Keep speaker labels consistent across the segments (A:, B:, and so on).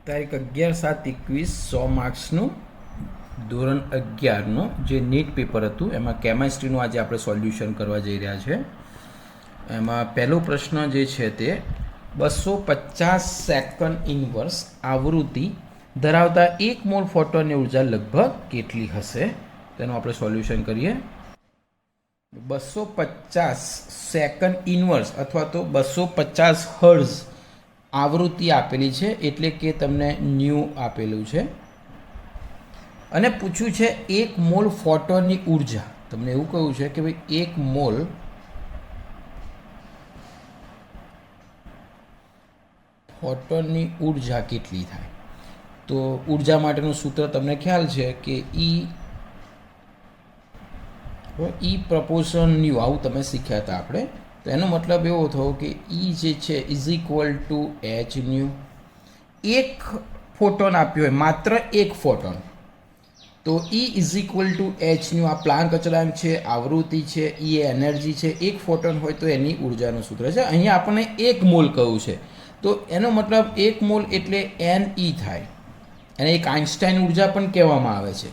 A: તારીખ 11/7/21 100 માર્ક્સનું ધોરણ 11નું જે નીટ પેપર હતું એમાં કેમેસ્ટ્રીનું આજે આપણે સોલ્યુશન કરવા જઈ રહ્યા છે. એમાં પહેલો પ્રશ્ન જે છે તે 250 સેકન્ડ ઇનવર્સ આવૃત્તિ ધરાવતા 1 મોલ ફોટોનની ઉર્જા લગભગ કેટલી હશે તેનું આપણે સોલ્યુશન કરીએ. 250 સેકન્ડ ઇનવર્સ અથવા તો 250 હર્ઝ આવૃત્તિ આપેલી છે, એટલે કે તમને ન્યૂ આપેલું છે અને પૂછ્યું છે 1 મોલ ફોટોનની ઉર્જા. તમને એવું કહ્યું છે કે ભાઈ 1 મોલ ફોટોનની ઉર્જા કેટલી થાય. તો ઉર્જા માટેનું સૂત્ર તમને ખ્યાલ છે કે ઈ પ્રપોર્શન ન્યૂ, આવું તમે શીખ્યા હતા આપણે. તો એનો મતલબ એવો થયો કે ઈ જે છે is equal two H new. એક ફોટોન આપ્યો હોય, માત્ર એક ફોટોન, તો ઈ is equal two H new. આ પ્લાન્ક અચળાંક છે, આવૃત્તિ છે, ઈ એનર્જી છે. એક ફોટોન હોય તો એની ઉર્જાનું સૂત્ર છે. અહીંયા આપણને 1 મોલ કહ્યું છે, તો એનો મતલબ 1 મોલ એટલે NE થાય. એને એક આઇન્સ્ટાઈન ઉર્જા પણ કહેવામાં આવે છે.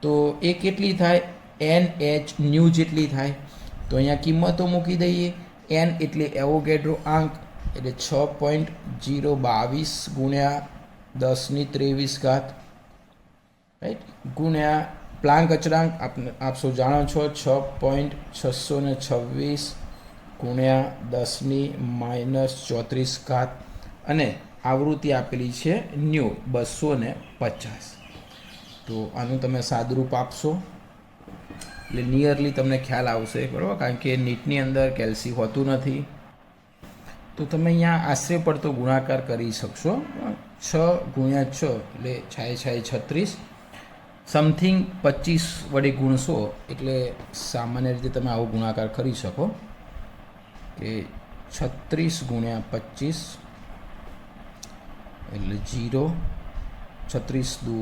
A: તો એ કેટલી થાય? NH ન્યૂ જેટલી થાય. તો અહીંયા કિંમતો મૂકી દઈએ. n એટલે એવોગેડ્રો આંક, એટલે 6.022 ગુણ્યા 10⁻23 રાઈટ, ગુણ્યા પ્લાન્ક અચળાંક આપ સૌ જાણો છો 6.626 ગુણ્યા 10⁻34 અને આવૃત્તિ આપેલી છે ન્યૂ 250. તો આનું તમે સાદુરૂપ આપશો એટલે નિયરલી તમને ખ્યાલ આવશે, બરાબર. કારણ કે નીટની અંદર કેલ્સી હોતું નથી, તો તમે અહીંયા આશરે પડતો ગુણાકાર કરી શકશો. 6 ગુણ્યા 6 એટલે 6×6 36, સમથિંગ 25 વડે ગુણશો એટલે સામાન્ય રીતે તમે આવો ગુણાકાર કરી શકો કે 36 ગુણ્યા 25 એટલે 0, 36 દુ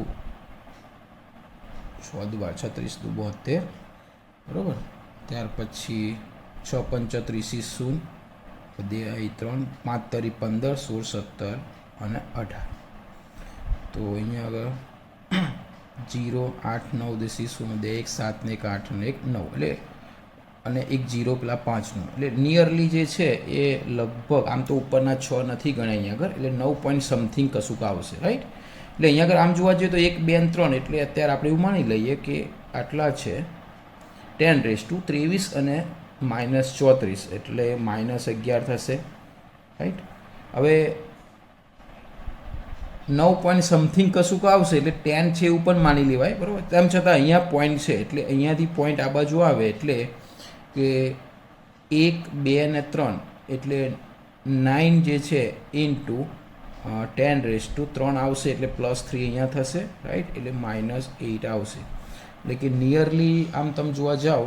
A: 36 દુ 72, બરાબર. ત્યાર પછી 6×35 0, 2 3, 5 15, 16 17 અને 18. તો અહીંયા આગળ 0 8 9 10 0 2 1 7 ને 1 8 ને 1 9 એટલે અને એક 0 પેલા 5નું, એટલે નિયરલી જે છે એ લગભગ, આમ તો ઉપરના 6 નથી ગણ્યા અહીંયા આગળ, એટલે 9 પોઈન્ટ સમથિંગ કશુંક આવશે, રાઈટ. એટલે અહીંયા આગળ આમ જોવા જઈએ તો 1 2 અને 3, એટલે અત્યારે આપણે એવું માની લઈએ કે આટલા છે 10⁻23 અને -34, એટલે -11 થશે, રાઈટ. હવે 9 પોઈન્ટ સમથિંગ કશુંક આવશે એટલે 10 છે એવું પણ માની લેવાય, બરાબર. તેમ છતાં અહીંયા પોઈન્ટ છે, એટલે અહીંયાથી પોઈન્ટ આ બાજુ આવે એટલે કે 1 2 અને 3 એટલે 9 જે છે ઇન્ટુ 10⁻³ આવશે, એટલે +3 અહીંયા થશે, રાઈટ, એટલે -8 આવશે. એટલે કે નિયરલી આમ તમે જોવા જાઓ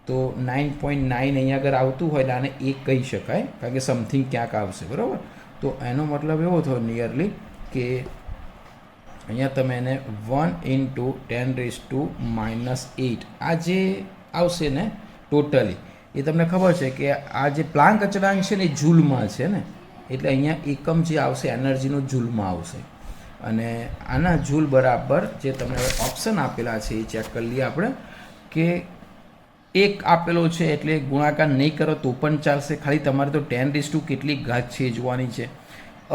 A: તો 9.9 અહીંયા આગળ આવતું હોય એટલે આને 1 કહી શકાય, કારણ કે સમથિંગ ક્યાંક આવશે, બરાબર. તો એનો મતલબ એવો થયો નિયરલી કે અહીંયા તમે એને 1 × 10⁻⁻8 આ જે આવશે ને ટોટલી, એ તમને ખબર છે કે આ જે પ્લાન્ક અચળાંક છે ને એ જૂલમાં છે ને, એટલે અહીંયા એકમ જે આવશે એનર્જીનો જૂલમાં આવશે. અને આના જૂલ બરાબર જે તમને ઓપ્શન આપેલા છે એ ચેક કરી લઈએ આપણે, કે 1 આપેલો છે એટલે ગુણાકાર નહીં કરો તો પણ ચાલશે, ખાલી તમારે તો 10⁻² કેટલી ઘાત છે એ જોવાની છે.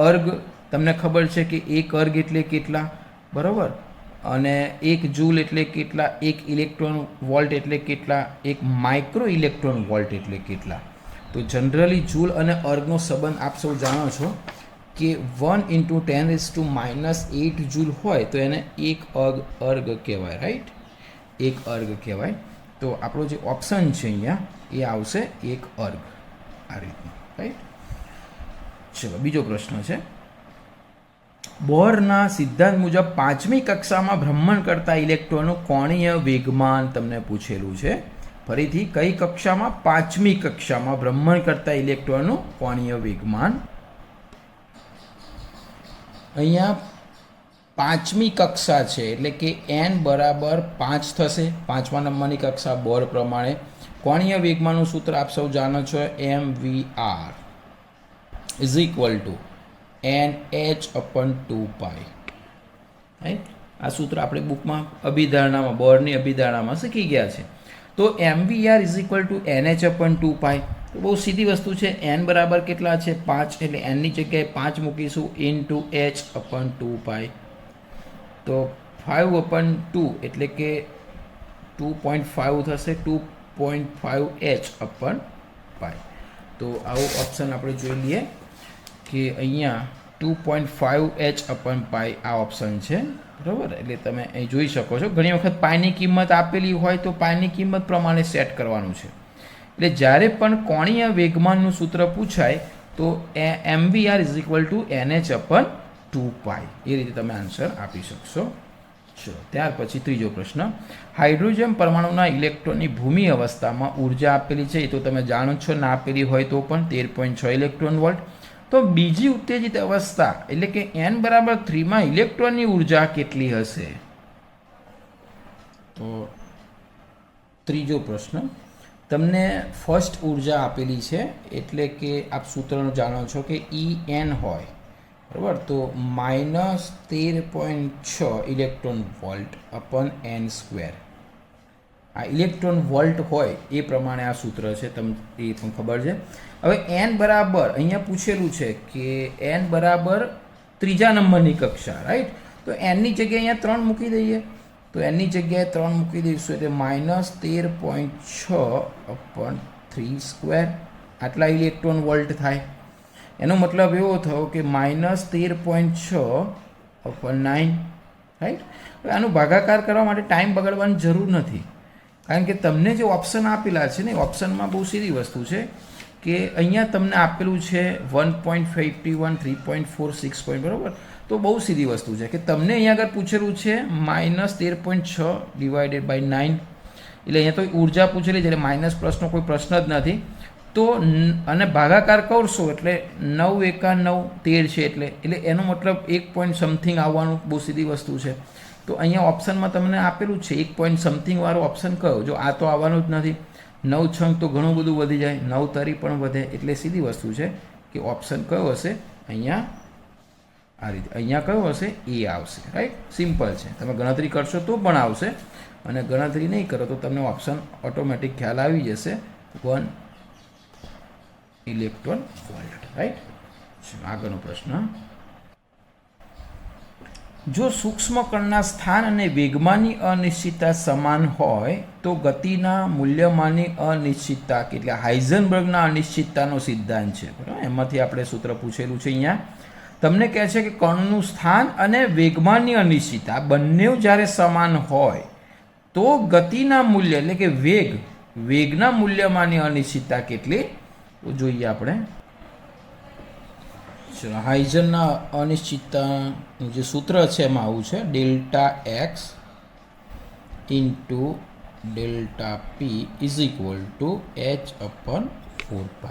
A: અર્ગ તમને ખબર છે કે 1 અર્ગ એટલે કેટલા, બરાબર, અને 1 જૂલ એટલે કેટલા, 1 ઇલેક્ટ્રોન વોલ્ટ એટલે કેટલા, 1 માઇક્રો ઇલેક્ટ્રોન વોલ્ટ એટલે કેટલા. તો જનરલી જૂલ અને અર્ગનો સંબંધ આપ સૌ જાણો છો કે 1 × 10⁻⁸ જૂલ હોય તો એને 1 અર્ગ કહેવાય, રાઈટ, 1 અર્ગ કહેવાય. તો આપણો જે ઓપ્શન છે અહીંયા એ આવશે 1 અર્ગ, આ રીતનું, રાઈટ. ચલો બીજો પ્રશ્ન છે. બોરના સિદ્ધાંત મુજબ 5મી કક્ષામાં ભ્રમણ કરતા ઇલેક્ટ્રોનનું કોણીય વેગમાન તમને પૂછેલું છે. ફરીથી, કઈ કક્ષામાં? 5મી કક્ષામાં ભ્રમણ કરતા ઇલેક્ટ્રોનનું કોણીય વેગમાન. અહીંયા 5મી કક્ષા છે એટલે કે n બરાબર 5 થશે, 5મા નંબરની કક્ષા બોર પ્રમાણે. કોણીય વેગમાનનું સૂત્ર આપ સૌ જાણો છો, mvr is equal to n h upon 2π, right. આ સૂત્ર આપણે બુકમાં અભિધારણામાં, બોર્ડની અભિધારણામાં શીખી ગયા છે. તો MVR is equal two NH અપન 2π. તો બહુ સીધી વસ્તુ છે. n બરાબર કેટલા છે? 5, એટલે nની જગ્યાએ 5 મૂકીશું ઇન્ટુ h અપન 2π. તો 5 અપન 2 એટલે કે 2.5 થશે, 2.5h અપન π. તો આવો ઓપ્શન આપણે જોઈ લઈએ કે અહીંયા 2.5h અપન π આ ઓપ્શન છે, બરાબર. એટલે તમે અહીં જોઈ શકો છો, ઘણી વખત પાઈની કિંમત આપેલી હોય તો પાઈની કિંમત પ્રમાણે સેટ કરવાનું છે. એટલે જ્યારે પણ કોણીય વેગમાનનું સૂત્ર પૂછાય તો MVR is equal two NH અપન 2π, એ રીતે તમે આન્સર આપી શકશો. ચલો, ત્યાર પછી ત્રીજો પ્રશ્ન. હાઇડ્રોજન પરમાણુના ઇલેક્ટ્રોનની ભૂમિ અવસ્થામાં ઉર્જા આપેલી છે, એ તો તમે જાણો છો, ના આપેલી હોય તો પણ 13.6 ઇલેક્ટ્રોન વોલ્ટ. તો બીજી ઉત્તેજિત અવસ્થા એટલે કે n બરાબર 3 માં ઇલેક્ટ્રોનની ઉર્જા કેટલી હશે? તો ત્રીજો પ્રશ્ન, તમને ફર્સ્ટ ઉર્જા આપેલી છે, એટલે કે આપ સૂત્રનો જાણો છો કે En હોય, બરાબર. તો -13.6 ઇલેક્ટ્રોન વોલ્ટ અપન n સ્ક્વેર. આ ઇલેક્ટ્રોન વોલ્ટ હોય એ પ્રમાણે આ સૂત્ર છે, તમને એ પણ ખબર છે. હવે n બરાબર અહીંયા પૂછેલું છે કે n બરાબર ત્રીજા નંબરની કક્ષા, રાઈટ. તો nની જગ્યાએ અહીંયા 3 મૂકી દઈએ. તો nની જગ્યાએ 3 મૂકી દઈશું એટલે -13.6 અપન 3 સ્ક્વેર, આટલા ઇલેક્ટ્રોન વોલ્ટ થાય. એનો મતલબ એવો થયો કે -13.6 અપન 9, રાઈટ. હવે આનું ભાગાકાર કરવા માટે ટાઈમ બગાડવાની જરૂર નથી, કારણ કે તમને જે ઓપ્શન આપેલા છે ને, ઓપ્શનમાં બહુ સીધી વસ્તુ છે કે અહીંયા તમને આપેલું છે 1.51, 3.4, 6, બરાબર. તો બહુ સીધી વસ્તુ છે કે તમને અહીંયા આગળ પૂછેલું છે -13.6 ડિવાઇડેડ બાય 9, એટલે અહીંયા તો ઉર્જા પૂછેલી છે, એટલે માઇનસ પ્લસનો કોઈ પ્રશ્ન જ નથી. તો અને ભાગાકાર કરશો એટલે 9 એકા 9 13 છે, એટલે એનો મતલબ 1 પોઈન્ટ સમથિંગ આવવાનું, બહુ સીધી વસ્તુ છે. તો અહીંયા ઓપ્શનમાં તમને આપેલું છે 1 પોઈન્ટ સમથિંગ વાળો ઓપ્શન કયો? જો આ તો આવવાનું જ નથી. 9 છંગ તો ઘણું બધું વધી જાય, 9 તરી પણ વધે, એટલે સીધી વસ્તુ છે કે ઓપ્શન કયો હશે? અહીંયા આ રીતે, અહીંયા કયો હશે? એ આવશે, રાઈટ. સિમ્પલ છે, તમે ગણતરી કરશો તો પણ આવશે, અને ગણતરી નહીં કરો તો તમને ઓપ્શન ઓટોમેટિક ખ્યાલ આવી જશે, 1 ઇલેક્ટ્રોન વોલ્ટ, રાઈટ. આગળનો પ્રશ્ન. જો સૂક્ષ્મ કણના સ્થાન અને વેગમાનની અનિશ્ચિતતા સમાન હોય તો ગતિના મૂલ્યમાંની અનિશ્ચિતતા કેટલી? હાઇઝનબર્ગના અનિશ્ચિતતાનો સિદ્ધાંત છે, બરાબર. એમાંથી આપણે સૂત્ર પૂછેલું છે. અહીંયા તમને કહે છે કે કણનું સ્થાન અને વેગમાનની અનિશ્ચિતતા બંને જ્યારે સમાન હોય તો ગતિના મૂલ્ય એટલે કે વેગના મૂલ્યમાંની અનિશ્ચિતતા કેટલી? તો જોઈએ આપણે. ચલો, હાઇઝનના અનિશ્ચિતતાનું જે સૂત્ર છે એમાં આવું છે, delta x into delta P is equal to h upon 4π.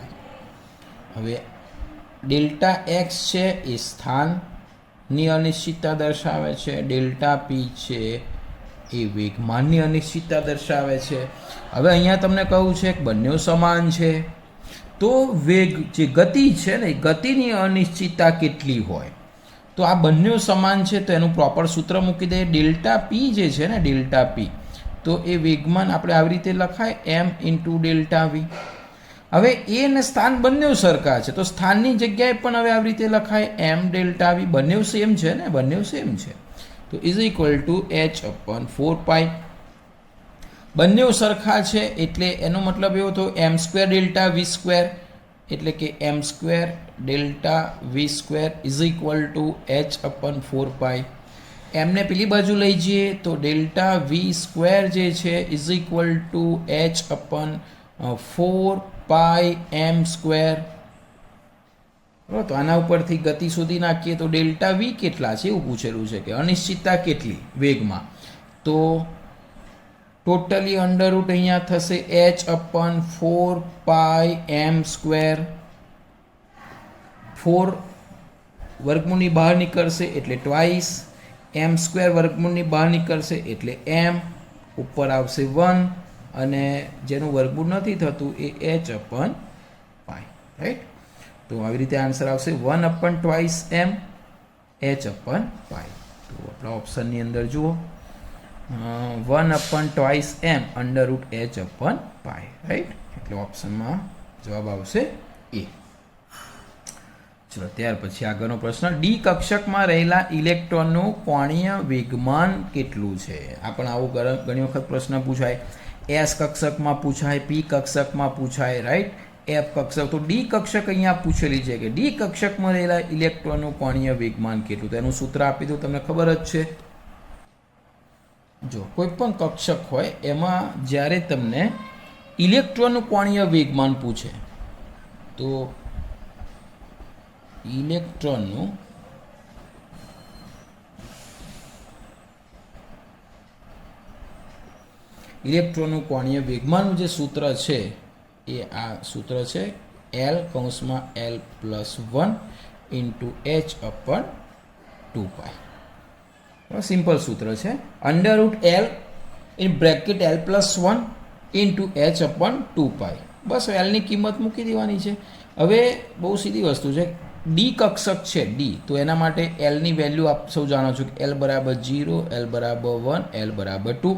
A: હવે ડેલ્ટા એક્સ છે એ સ્થાનની અનિશ્ચિતતા દર્શાવે છે, ડેલ્ટા પી છે એ વેગમાનની અનિશ્ચિતતા દર્શાવે છે. હવે અહીંયા તમને કહું છે કે બંને સમાન છે, તો વેગ જે ગતિ છે ને, ગતિની અનિશ્ચિતતા કેટલી હોય? તો આ બંને સમાન છે, તો એનું પ્રોપર સૂત્ર મૂકી દઈએ. ડેલ્ટા પી જે છે ને, ડેલ્ટા પી, તો એ વેગમાન આપણે આવી રીતે લખાય m ઇન્ટુ ડેલ્ટા વી. હવે એ અને સ્થાન બંને સરખા છે, તો સ્થાનની જગ્યાએ પણ હવે આવી રીતે લખાય m ડેલ્ટા વી. બંને સેમ છે ને, બંને સેમ છે, તો is equal to h upon 4π. બંને સરખા છે એટલે એનો મતલબ એવો થયો m square delta v square, એટલે કે m square delta v square is equal to h upon 4π. એમને પેલી બાજુ લઈ જઈએ તો ડેલ્ટા વી સ્ક્વેર જે છે is equal to h upon 4π m square. બરાબર. તો આના ઉપરથી ગતિ શોધી નાખીએ તો ડેલ્ટા વી કેટલા છે એવું પૂછેલું છે, કે અનિશ્ચિતતા કેટલી વેગમાં. તો ટોટલી અંડર રૂટ અહીંયા થશે h અપન 4π m સ્ક્વેર. 4 વર્ગમૂળની બહાર નીકળશે એટલે ટ્વાઇસ, m સ્ક્વેર વર્ગમૂળની બહાર નીકળશે એટલે m, ઉપર આવશે 1, અને જેનું વર્ગમૂળ નથી થતું એ h અપન π, રાઈટ. તો આવી રીતે આન્સર આવશે 1/2m h/π. તો આપણા ઓપ્શનની અંદર જુઓ 1/2m √h/π, રાઈટ. એટલે ઓપ્શનમાં જવાબ આવશે એ. ચલો ત્યાર પછી આગળનો પ્રશ્ન, ડી કક્ષકમાં રહેલા ઇલેક્ટ્રોનનું કોણીય વેગમાન કેટલું છે? આ પણ આવું ઘણી વખત પ્રશ્ન પૂછાય. એસ કક્ષકમાં પૂછાય, પી કક્ષકમાં પૂછાય, રાઈટ. એફ કક્ષક. તો ડી કક્ષક અહીંયા પૂછેલી છે કે ડી કક્ષકમાં રહેલા ઇલેક્ટ્રોનનું કોણીય વેગમાન કેટલું? તો એનું સૂત્ર આપી દઉં, તમને ખબર જ છે. જો કોઈ પણ કક્ષક હોય એમાં જ્યારે તમને ઇલેક્ટ્રોનનું કોણીય વેગમાન પૂછે તો ઇલેક્ટ્રોનનું કોણીય વેગમાનનું જે સૂત્ર છે એ આ સૂત્ર છે L(L+1) × h/2π. સિમ્પલ સૂત્ર છે. √L (L+1) × h/2π. બસ Lની કિંમત મૂકી દેવાની છે. હવે બહુ સીધી વસ્તુ છે. ડી કક્ષક છે ડી, તો એના માટે એલની વેલ્યુ આપ સૌ જાણો છો કે L = 0, L = 1, L = 2.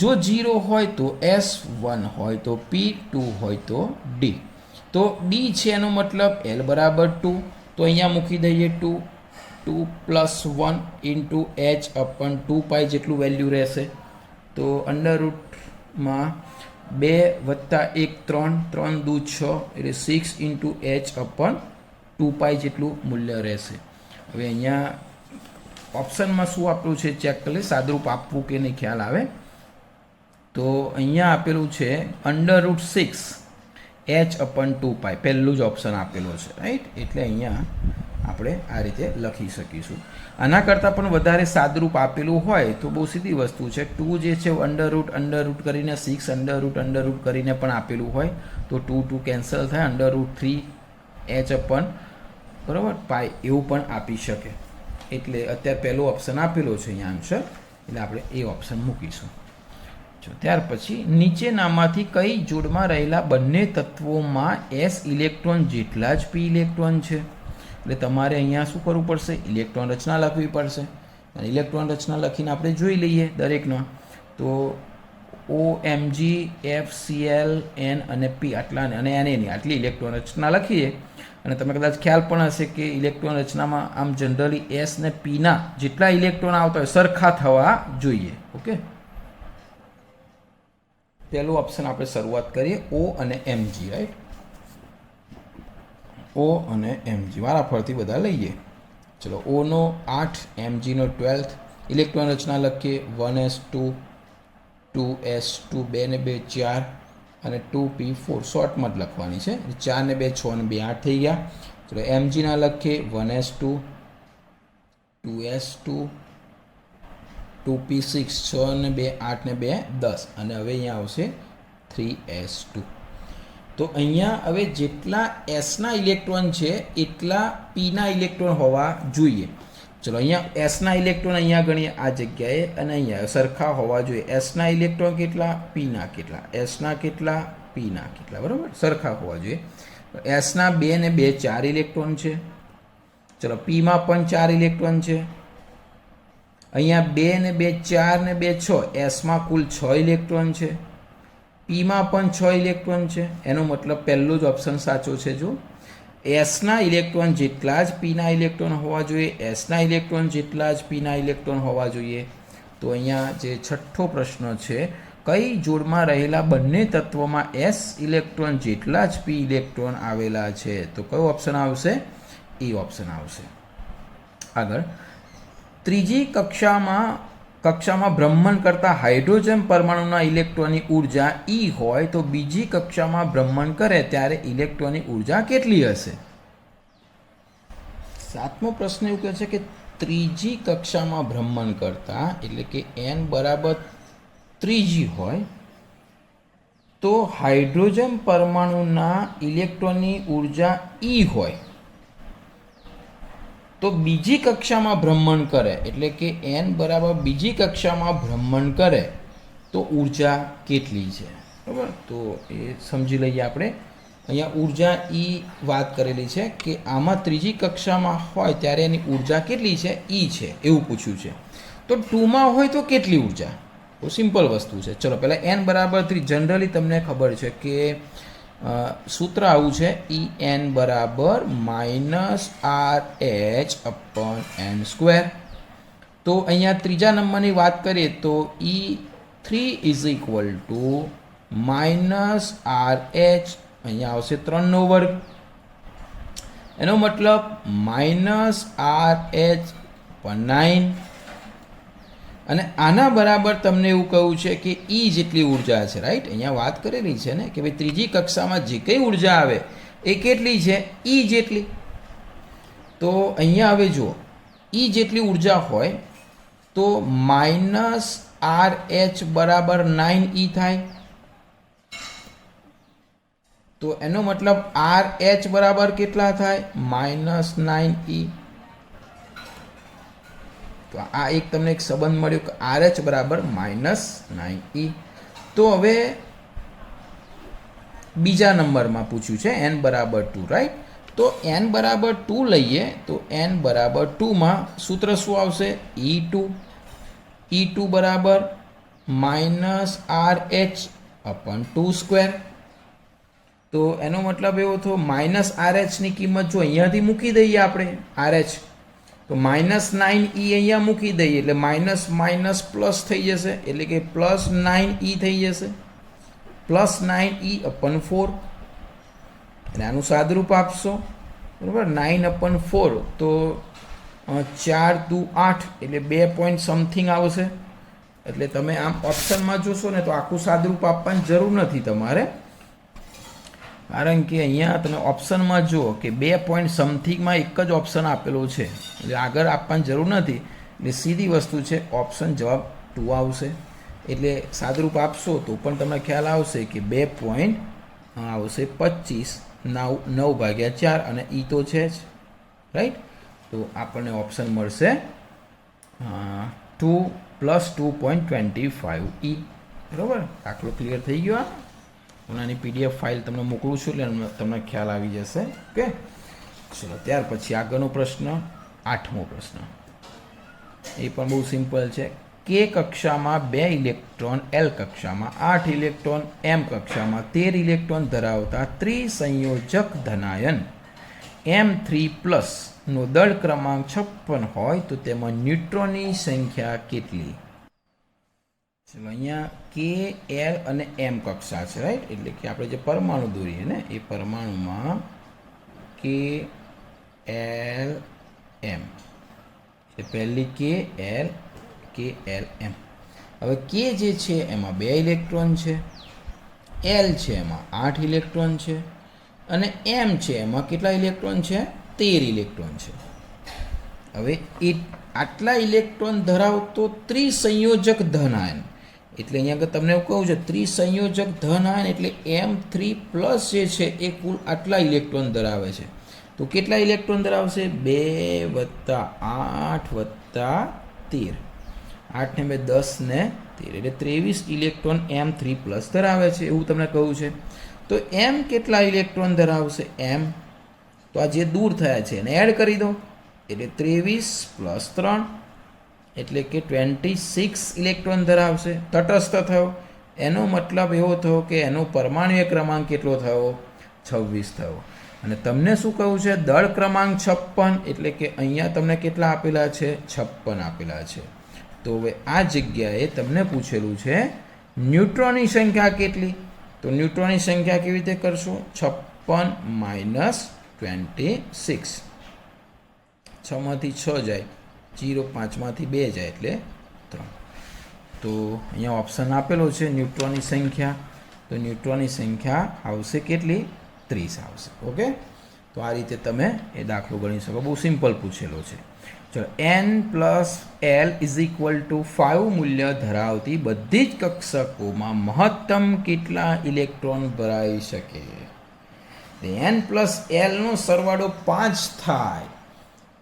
A: જો 0 હોય તો S1 હોય તો P2 હોય તો D. તો D છે એનો મતલબ L = 2, તો અહીંયા મૂકી દઈએ 2 + 1 × h/2π જેટલું વેલ્યુ રહેશે. તો અંડરરૂટમાં 2 + 1 3, 3 × 2 6 એટલે 6 × h/2π જેટલું મૂલ્ય રહેશે. હવે અહીંયા ઓપ્શનમાં શું આપેલું છે ચેક કરી લે, સાદુરૂપ આપવું કે નહીં ખ્યાલ આવે. તો અહીંયા આપેલું છે √6 h/2π, પહેલું જ ઓપ્શન આપેલો છે, રાઈટ. એટલે અહીંયા આપણે આ રીતે લખી શકીશું. આના કરતાં પણ વધારે સાદુરૂપ આપેલું હોય તો બહુ સીધી વસ્તુ છે. 2 જે છે અંડરરૂટ કરીને 6 અંડરરૂટ કરીને પણ આપેલું હોય તો 2 કેન્સલ થાય, √3 h/, બરાબર, પાઈ એવું પણ આપી શકે. એટલે અત્યારે પહેલો ઓપ્શન આપેલો છે અહીંયા આન્સર, એટલે આપણે એ ઓપ્શન મૂકીશું. ત્યાર પછી નીચેનામાંથી કઈ જોડમાં રહેલા બંને તત્વોમાં S ઇલેક્ટ્રોન જેટલા જ P ઇલેક્ટ્રોન છે? એટલે તમારે અહીંયા શું કરવું પડશે? ઇલેક્ટ્રોન રચના લખવી પડશે. અને ઇલેક્ટ્રોન રચના લખીને આપણે જોઈ લઈએ દરેકનો. તો OMG, FCl, N અને P આટલા અને Na આટલી ઇલેક્ટ્રોન રચના લખીએ. અને તમે કદાચ ખ્યાલ પણ હશે કે ઇલેક્ટ્રોન રચનામાં આમ જનરલી S ને Pના જેટલા ઇલેક્ટ્રોન આવતા હોય સરખા થવા જોઈએ. ઓકે, પહેલું ઓપ્શન આપણે શરૂઆત કરીએ O અને Mg, રાઈટ. O અને Mg વારાફરતી બધા લઈએ. ચલો, O નો 8, Mg નો 12. ઇલેક્ટ્રોન રચના લખીએ 1s2, 2s2, 2 ને 2 4 અને 2p4 શોર્ટમાં જ લખવાની છે. 4 ને 2 6 ને 2 8 થઈ ગયા. ચલો, Mg ના લખીએ 1s2, 2s2, 2p6 6 ને 2 8 ને 2 10 અને હવે અહીંયા આવશે 3s2. તો અહીંયા હવે જેટલા Sના ઇલેક્ટ્રોન છે એટલા Pના ઇલેક્ટ્રોન હોવા જોઈએ. ચલો, અહીંયા Sના ઇલેક્ટ્રોન અહીંયા ગણીએ આ જગ્યાએ અને અહીંયા સરખા હોવા જોઈએ. Sના ઇલેક્ટ્રોન કેટલા, Pના કેટલા, Sના કેટલા, Pના કેટલા, બરાબર, સરખા હોવા જોઈએ. Sના 2 ને 2 4 ઇલેક્ટ્રોન છે. ચલો, Pમાં પણ 4 ઇલેક્ટ્રોન છે. અહીંયા 2 ને 2 4 ને 2 6, Sમાં કુલ 6 ઇલેક્ટ્રોન છે. Pમાં પણ 6 ઇલેક્ટ્રોન છે. એનો મતલબ પહેલો જ ઓપ્શન સાચો છે. જો Sના ઇલેક્ટ્રોન જેટલા જ Pના ઇલેક્ટ્રોન હોવા જોઈએ, Sના ઇલેક્ટ્રોન જેટલા જ Pના ઇલેક્ટ્રોન હોવા જોઈએ. તો અહીંયા જે છઠ્ઠો પ્રશ્ન છે, કઈ જોડમાં રહેલા બંને તત્વોમાં S ઇલેક્ટ્રોન જેટલા જ P ઇલેક્ટ્રોન આવેલા છે? તો કયો ઓપ્શન આવશે? એ ઓપ્શન આવશે. આગળ, ત્રીજી કક્ષામાં ભ્રમણ કરતા હાઇડ્રોજન પરમાણુના ઇલેક્ટ્રોનની ઉર્જા E હોય તો બીજી કક્ષામાં ભ્રમણ કરે ત્યારે ઇલેક્ટ્રોનની ઉર્જા કેટલી હશે? સાતમો પ્રશ્ન એવું કહે છે કે ત્રીજી કક્ષામાં ભ્રમણ કરતા એટલે કે n = 3g હોય તો હાઇડ્રોજન પરમાણુના ઇલેક્ટ્રોનની ઉર્જા E હોય તો બીજી કક્ષામાં ભ્રમણ કરે એટલે કે n = બીજી કક્ષામાં ભ્રમણ કરે તો ઉર્જા કેટલી છે? બરાબર, તો એ સમજી લઈએ આપણે. અહીંયા ઉર્જા ઈ વાત કરેલી છે કે આમાં ત્રીજી કક્ષામાં હોય ત્યારે એની ઉર્જા કેટલી છે ઈ છે એવું પૂછ્યું છે. તો 2માં હોય તો કેટલી ઉર્જા? બહુ સિમ્પલ વસ્તુ છે. ચલો પહેલાં n બરાબર 3 જનરલી તમને ખબર છે કે સૂત્ર આવું છે ઈ એન બરાબર -RH/n². તો અહીંયા ત્રીજા નંબરની વાત કરીએ તો E3 = -RH, અહીંયા આવશે 3નો વર્ગ, એનો મતલબ -RH/9. અને આના બરાબર તમને એવું કહ્યું છે કે ઈ જેટલી ઉર્જા છે, રાઈટ? અહીંયા વાત કરેલી છે ને કે ભાઈ ત્રીજી કક્ષામાં જે કંઈ ઉર્જા આવે એ કેટલી છે? ઈ જેટલી. તો અહીંયા હવે જુઓ ઈ જેટલી ઉર્જા હોય તો -RH બરાબર 9E થાય. તો એનો મતલબ RH બરાબર કેટલા થાય? -9E. તો આ એક તમને એક સંબંધ મળ્યો કે RH બરાબર -9E. તો હવે બીજા નંબરમાં પૂછ્યું છે n બરાબર 2, રાઈટ? તો n બરાબર 2 લઈએ તો n બરાબર 2માં સૂત્ર શું આવશે? E2 બરાબર -RH/2². તો એનો મતલબ એવો થયો -RH ની કિંમત જો અહીંયાથી મૂકી દઈએ આપણે RH, તો -9E અહીંયા મૂકી દઈએ એટલે માઇનસ પ્લસ થઈ જશે, એટલે કે +9E થઈ જશે, +9E/4. અને આનું સાદરૂપ આપશો, બરાબર? 9/4 તો 4 × 8 એટલે 2 પોઈન્ટ સમથિંગ આવશે. એટલે તમે આમ ઓપ્શનમાં જોશો ને તો આખું સાદરૂપ આપવાની જરૂર નથી તમારે, કારણ કે અહીંયા તમે ઓપ્શનમાં જુઓ કે 2 પોઈન્ટ સમથિંગમાં એક જ ઓપ્શન આપેલો છે, એટલે આગળ આપવાની જરૂર નથી. એટલે સીધી વસ્તુ છે, ઓપ્શન જવાબ 2 આવશે. એટલે સાદરૂપ આપશો તો પણ તમને ખ્યાલ આવશે કે 2 પોઈન્ટ આવશે 25, 9/4 અને ઈ તો છે જ, રાઈટ? તો આપણને ઓપ્શન મળશે 2 + 2.25E. બરાબર? દાખલો ક્લિયર થઈ ગયો? આની PDF ફાઇલ તમને મોકલું છું એટલે તમને ખ્યાલ આવી જશે. ઓકે, ચલો ત્યાર પછી આગળનો પ્રશ્ન, 8મો પ્રશ્ન. એ પણ બહુ સિમ્પલ છે. કે કક્ષામાં 2 ઇલેક્ટ્રોન, L કક્ષામાં 8 ઇલેક્ટ્રોન, M કક્ષામાં 13 ઇલેક્ટ્રોન ધરાવતા ત્રિસંયોજક ધનાયન M3+ નો દળ ક્રમાંક 56 હોય તો તેમાં ન્યુટ્રોનની સંખ્યા કેટલી? ચલો અહીંયા કે, એલ અને એમ કક્ષા છે, રાઈટ? એટલે કે આપણે જે પરમાણુ દોરીએ ને એ પરમાણુમાં કે, એલ, એમ. એટલે પહેલી કે, એલ, એમ. હવે કે જે છે એમાં 2 ઇલેક્ટ્રોન છે, એલ છે એમાં 8 ઇલેક્ટ્રોન છે, અને એમ છે એમાં કેટલા ઇલેક્ટ્રોન છે? 13 ઇલેક્ટ્રોન છે. હવે એ આટલા ઇલેક્ટ્રોન ધરાવતો ત્રિસંયોજક ધનાયન, એટલે અહીંયા આગળ તમને એવું કહું છે ત્રિસંયોજક ધનાયન એટલે M3+ જે છે એ કુલ આટલા ઇલેક્ટ્રોન ધરાવે છે. તો કેટલા ઇલેક્ટ્રોન ધરાવશે? 2 + 8 + 13. 8 ને 2 10 ને 13 એટલે 23 ઇલેક્ટ્રોન M3+ ધરાવે છે એવું તમને કહ્યું છે. તો M કેટલા ઇલેક્ટ્રોન ધરાવશે? M તો આ જે દૂર થયા છે એને એડ કરી દો એટલે 23 + 3 એટલે કે 26 ઇલેક્ટ્રોન ધરાવશે. તટસ્થ થયો, એનો મતલબ એવો થયો કે એનો પરમાણુય ક્રમાંક કેટલો થયો? 26 થયો. અને તમને શું કહ્યું છે? દળ ક્રમાંક 56, એટલે કે અહીંયા તમને કેટલા આપેલા છે? 56 આપેલા છે. તો હવે આ જગ્યાએ તમને પૂછેલું છે ન્યુટ્રોનની સંખ્યા કેટલી? તો ન્યુટ્રોનની સંખ્યા કેવી રીતે કરશું? 56 - 26. 6 માંથી 6 જાય, 0 5 માંથી 2 જાય એટલે 3. તો અહીંયા ઓપ્શન આપેલો છે ન્યુટ્રોનની સંખ્યા. તો ન્યુટ્રોનની સંખ્યા આવશે કેટલી? 30 આવશે. ઓકે, તો આ રીતે તમે એ દાખલો ગણી શકો. બહુ સિમ્પલ પૂછેલો છે. ચલો, n + L = 5 મૂલ્ય ધરાવતી બધી જ કક્ષકોમાં મહત્તમ કેટલા ઇલેક્ટ્રોન ભરાઈ શકે? n + L નો સરવાળો 5 થાય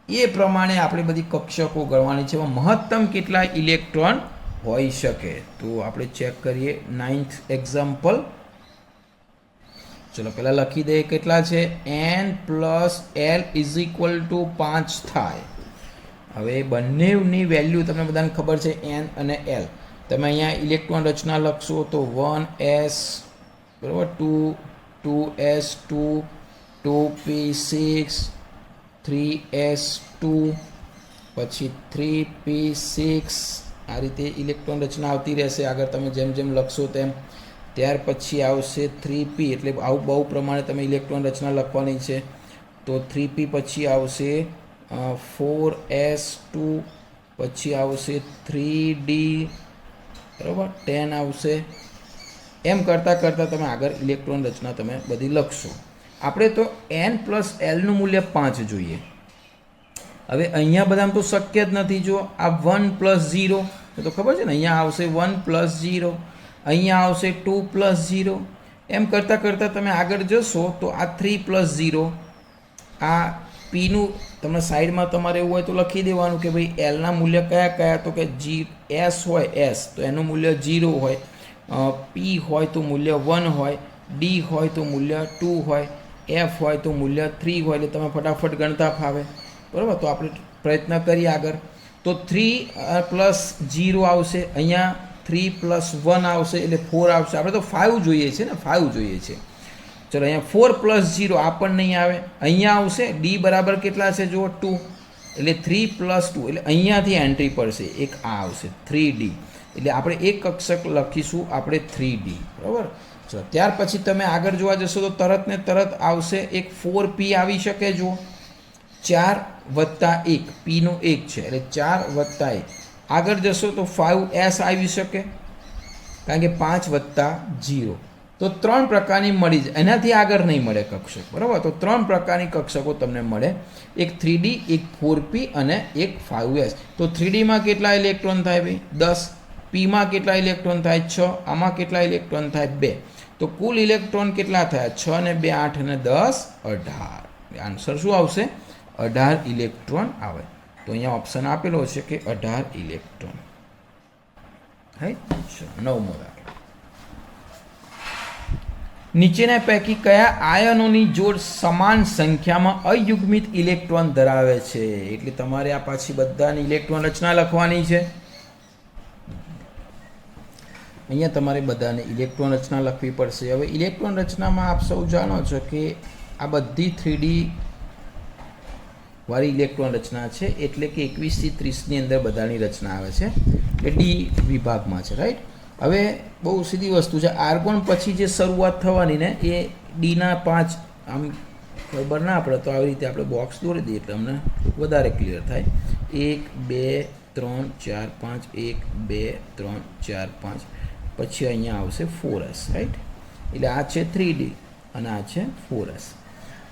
A: એ પ્રમાણે આપણે બધી કક્ષકો ગણવાની છે. મહત્તમ કેટલા ઇલેક્ટ્રોન હોઈ શકે? તો આપણે ચેક કરીએ 9th એક્ઝામ્પલ. ચલો પહેલાં લખી દઈએ કેટલા છે n + l = 5 થાય. હવે બંનેની વેલ્યુ તમને બધાને ખબર છે n અને l. તમે અહીંયા ઇલેક્ટ્રોન રચના લખશો તો 1s બરાબર 2s2 2p6 3s2 પછી 3p6 આ રીતે ઇલેક્ટ્રોન રચના આવતી રહેશે આગળ તમે જેમ જેમ લખશો તેમ. ત્યાર પછી આવશે 3p એટલે આવું બહુ પ્રમાણે તમે ઇલેક્ટ્રોન રચના લખવાની છે. તો 3p પછી આવશે 4s2 પછી આવશે 3d બરાબર 10 આવશે. એમ કરતાં કરતાં તમે આગળ ઇલેક્ટ્રોન રચના તમે બધી લખશો. આપણે તો n + lનું મૂલ્ય 5 જોઈએ. હવે અહીંયા બધામાં તો શક્ય જ નથી. જો આ 1 + 0 તો ખબર છે ને અહીંયા આવશે 1 + 0, અહીંયા આવશે 2 + 0. એમ કરતાં કરતાં તમે આગળ જશો તો આ 3 + 0 આ પીનું તમને સાઈડમાં તમારે એવું હોય તો લખી દેવાનું કે ભાઈ એલના મૂલ્ય કયા કયા તો કે એસ હોય એસ તો એનું મૂલ્ય 0 હોય, પી હોય તો મૂલ્ય 1 હોય, ડી હોય તો મૂલ્ય 2 હોય, એફ હોય તો મૂલ્ય 3 હોય. એટલે તમે ફટાફટ ગણતા ફાવે બરાબર. તો આપણે પ્રયત્ન કરીએ આગળ. તો 3 + 0 આવશે, અહીંયા 3 + 1 આવશે એટલે 4 આવશે. આપણે તો 5 જોઈએ છે ને 5 જોઈએ છે. ચલો અહીંયા 4 + 0 આ પણ નહીં આવે. અહીંયા આવશે ડી બરાબર કેટલા છે જુઓ 2 એટલે 3 + 2 એટલે અહીંયાથી એન્ટ્રી પડશે એક આ આવશે 3d એટલે આપણે એક કક્ષક લખીશું આપણે 3d બરાબર. ચલો ત્યાર પછી તમે આગળ જોવા જશો તો તરત ને તરત આવશે એક 4p આવી શકે. જુઓ 4 + 1 પીનો 1 છે એટલે 4 + 1. આગળ જશો તો 5s આવી શકે કારણ કે 5 + 0 તો 3 પ્રકારની મળી જાય. એનાથી આગળ નહીં મળે કક્ષક બરાબર. તો 3 પ્રકારની કક્ષકો તમને મળે, એક 3d, એક 4p અને એક 5s. તો 3dમાં કેટલા ઇલેક્ટ્રોન થાય ભાઈ 10, પીમાં કેટલા ઇલેક્ટ્રોન થાય 6, આમાં કેટલા ઇલેક્ટ્રોન થાય 2. તો કુલ ઇલેક્ટ્રોન કેટલા થયા 6 ને 2 8 અને 10 18. આન્સર શું આવશે 18 ઇલેક્ટ્રોન આવે. તો અહીંયા ઓપ્શન આપેલો છે કે 18 ઇલેક્ટ્રોન. હે 9મો દાખલો. નીચેના પૈકી કયા આયનોની જોડ સમાન સંખ્યામાં અયુગ્મિત ઇલેક્ટ્રોન ધરાવે છે? એટલે તમારે આ પાછી બધાની ઇલેક્ટ્રોન રચના લખવાની છે. અહીંયા તમારે બધાને ઇલેક્ટ્રોન રચના લખવી પડશે. હવે ઇલેક્ટ્રોન રચનામાં આપ સૌ જાણો છો કે આ બધી 3D વાળી ઇલેક્ટ્રોન રચના છે એટલે કે 21 થી 30ની અંદર બધાની રચના આવે છે એ ડી વિભાગમાં છે રાઈટ. હવે બહુ સીધી વસ્તુ છે. આર્ગોન પછી જે શરૂઆત થવાની ને એ ડીના 5 આમ ખબર ના પડે તો આવી રીતે આપણે બોક્સ દોરી દઈએ એટલે અમને વધારે ક્લિયર થાય. 1 2 3 4 5 1 2 3 4 5 પછી અહીંયા આવશે 4s રાઈટ. એટલે આ છે 3D અને આ છે 4s.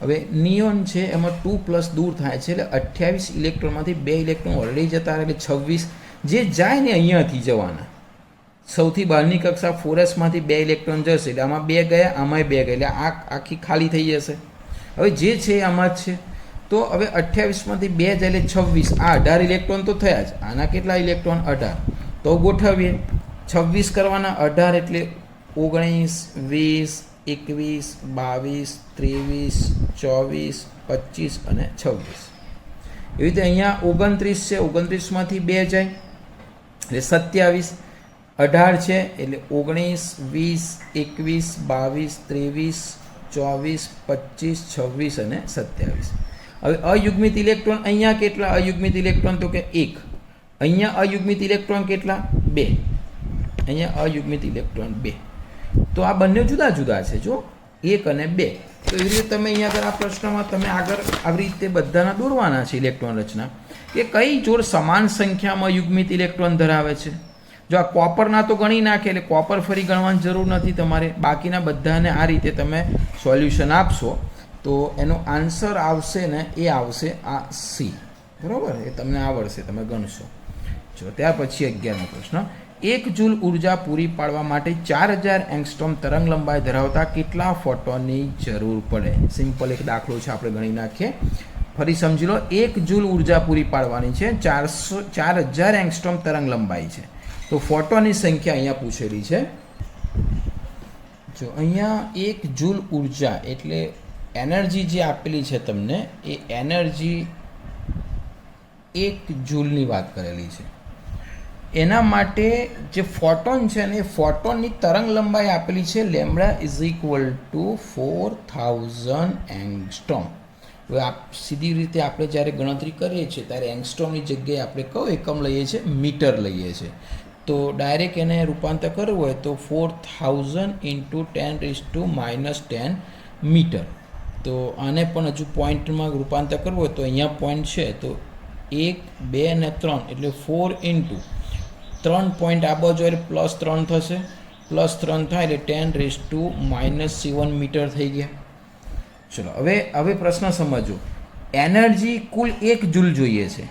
A: હવે નિયોન છે એમાં 2+ દૂર થાય છે એટલે 28 ઇલેક્ટ્રોનમાંથી 2 ઇલેક્ટ્રોન ઓલરેડી જતા રહે એટલે 26 જે જાય ને અહીંયાથી જવાના. સૌથી બહારની કક્ષા 4sમાંથી 2 ઇલેક્ટ્રોન જશે એટલે આમાં 2 ગયા આમાંય 2 ગયા એટલે આ આખી ખાલી થઈ જશે. હવે જે છે આમાં જ છે તો હવે 28માંથી 2 જાય એટલે 26. આ 18 ઇલેક્ટ્રોન તો થયા જ. આના કેટલા ઇલેક્ટ્રોન 18 તો ગોઠવીએ 26 કરવાના 18 એટલે 19 20 21 22 23 24 25 અને 26. એવી રીતે અહીંયા 29 છે 29માંથી 2 જાય એટલે 27. 18 છે એટલે 19 20 21 22 23 24 25 26 અને 27. હવે અયુગ્મિત ઇલેક્ટ્રોન અહીંયા કેટલા અયુગ્મિત ઇલેક્ટ્રોન તો કે 1. અહીંયા અયુગ્મિત ઇલેક્ટ્રોન કેટલા 2. અહીંયા અયુગ્મિત ઇલેક્ટ્રોન 2. તો આ બંને જુદા જુદા છે જો 1 અને 2. તો એવી રીતે તમે અહીંયા આગળ આ પ્રશ્નમાં તમે આગળ આવી રીતે બધાના દોરવાના છે ઇલેક્ટ્રોન રચના કે કઈ જોડ સમાન સંખ્યામાં યુગ્મિત ઇલેક્ટ્રોન ધરાવે છે. જો આ કોપરના તો ગણી નાખે એટલે કોપર ફરી ગણવાની જરૂર નથી તમારે. બાકીના બધાને આ રીતે તમે સોલ્યુશન આપશો તો એનો આન્સર આવશે ને એ આવશે આ સી બરાબર. એ તમને આવડશે તમે ગણશો. જો ત્યાર પછી 11મો પ્રશ્ન. 1 જૂલ ઉર્જા પૂરી પાડવા માટે 4000 એંગસ્ટ્રોમ તરંગ લંબાઈ ધરાવતા કેટલા ફોટોનની જરૂર પડે? સિમ્પલ એક દાખલો છે આપણે ગણી નાખીએ. ફરી સમજી લો 1 જૂલ ઉર્જા પૂરી પાડવાની છે 4000 એંગસ્ટ્રોમ તરંગ લંબાઈ છે તો ફોટોની સંખ્યા અહીંયા પૂછેલી છે. જો અહીંયા 1 જૂલ ઉર્જા એટલે એનર્જી જે આપેલી છે તમને એ એનર્જી 1 જૂલની વાત કરેલી છે. એના માટે જે ફોટોન છે ને એ ફોટોનની તરંગ લંબાઈ આપેલી છે lambda is equal two 4000 angstrom. હવે સીધી રીતે આપણે જ્યારે ગણતરી કરીએ છીએ ત્યારે એંગસ્ટ્રોમની જગ્યાએ આપણે કયો એકમ લઈએ છીએ? મીટર લઈએ છીએ. તો ડાયરેક્ટ એને રૂપાંતર કરવું હોય તો 4000 ઇન્ટુ 10⁻⁻10 મીટર. તો આને પણ હજુ પોઈન્ટમાં રૂપાંતર કરવું હોય તો અહીંયા પોઈન્ટ છે તો 1, 2 અને 3 એટલે 4 ઇન્ટુ 3 પોઈન્ટ આ બાજુ એટલે +3 થશે. +3 થાય એટલે 10⁻⁻7 મીટર થઈ ગયા. ચલો હવે પ્રશ્ન સમજો. એનર્જી કુલ 1 જૂલ જોઈએ છે.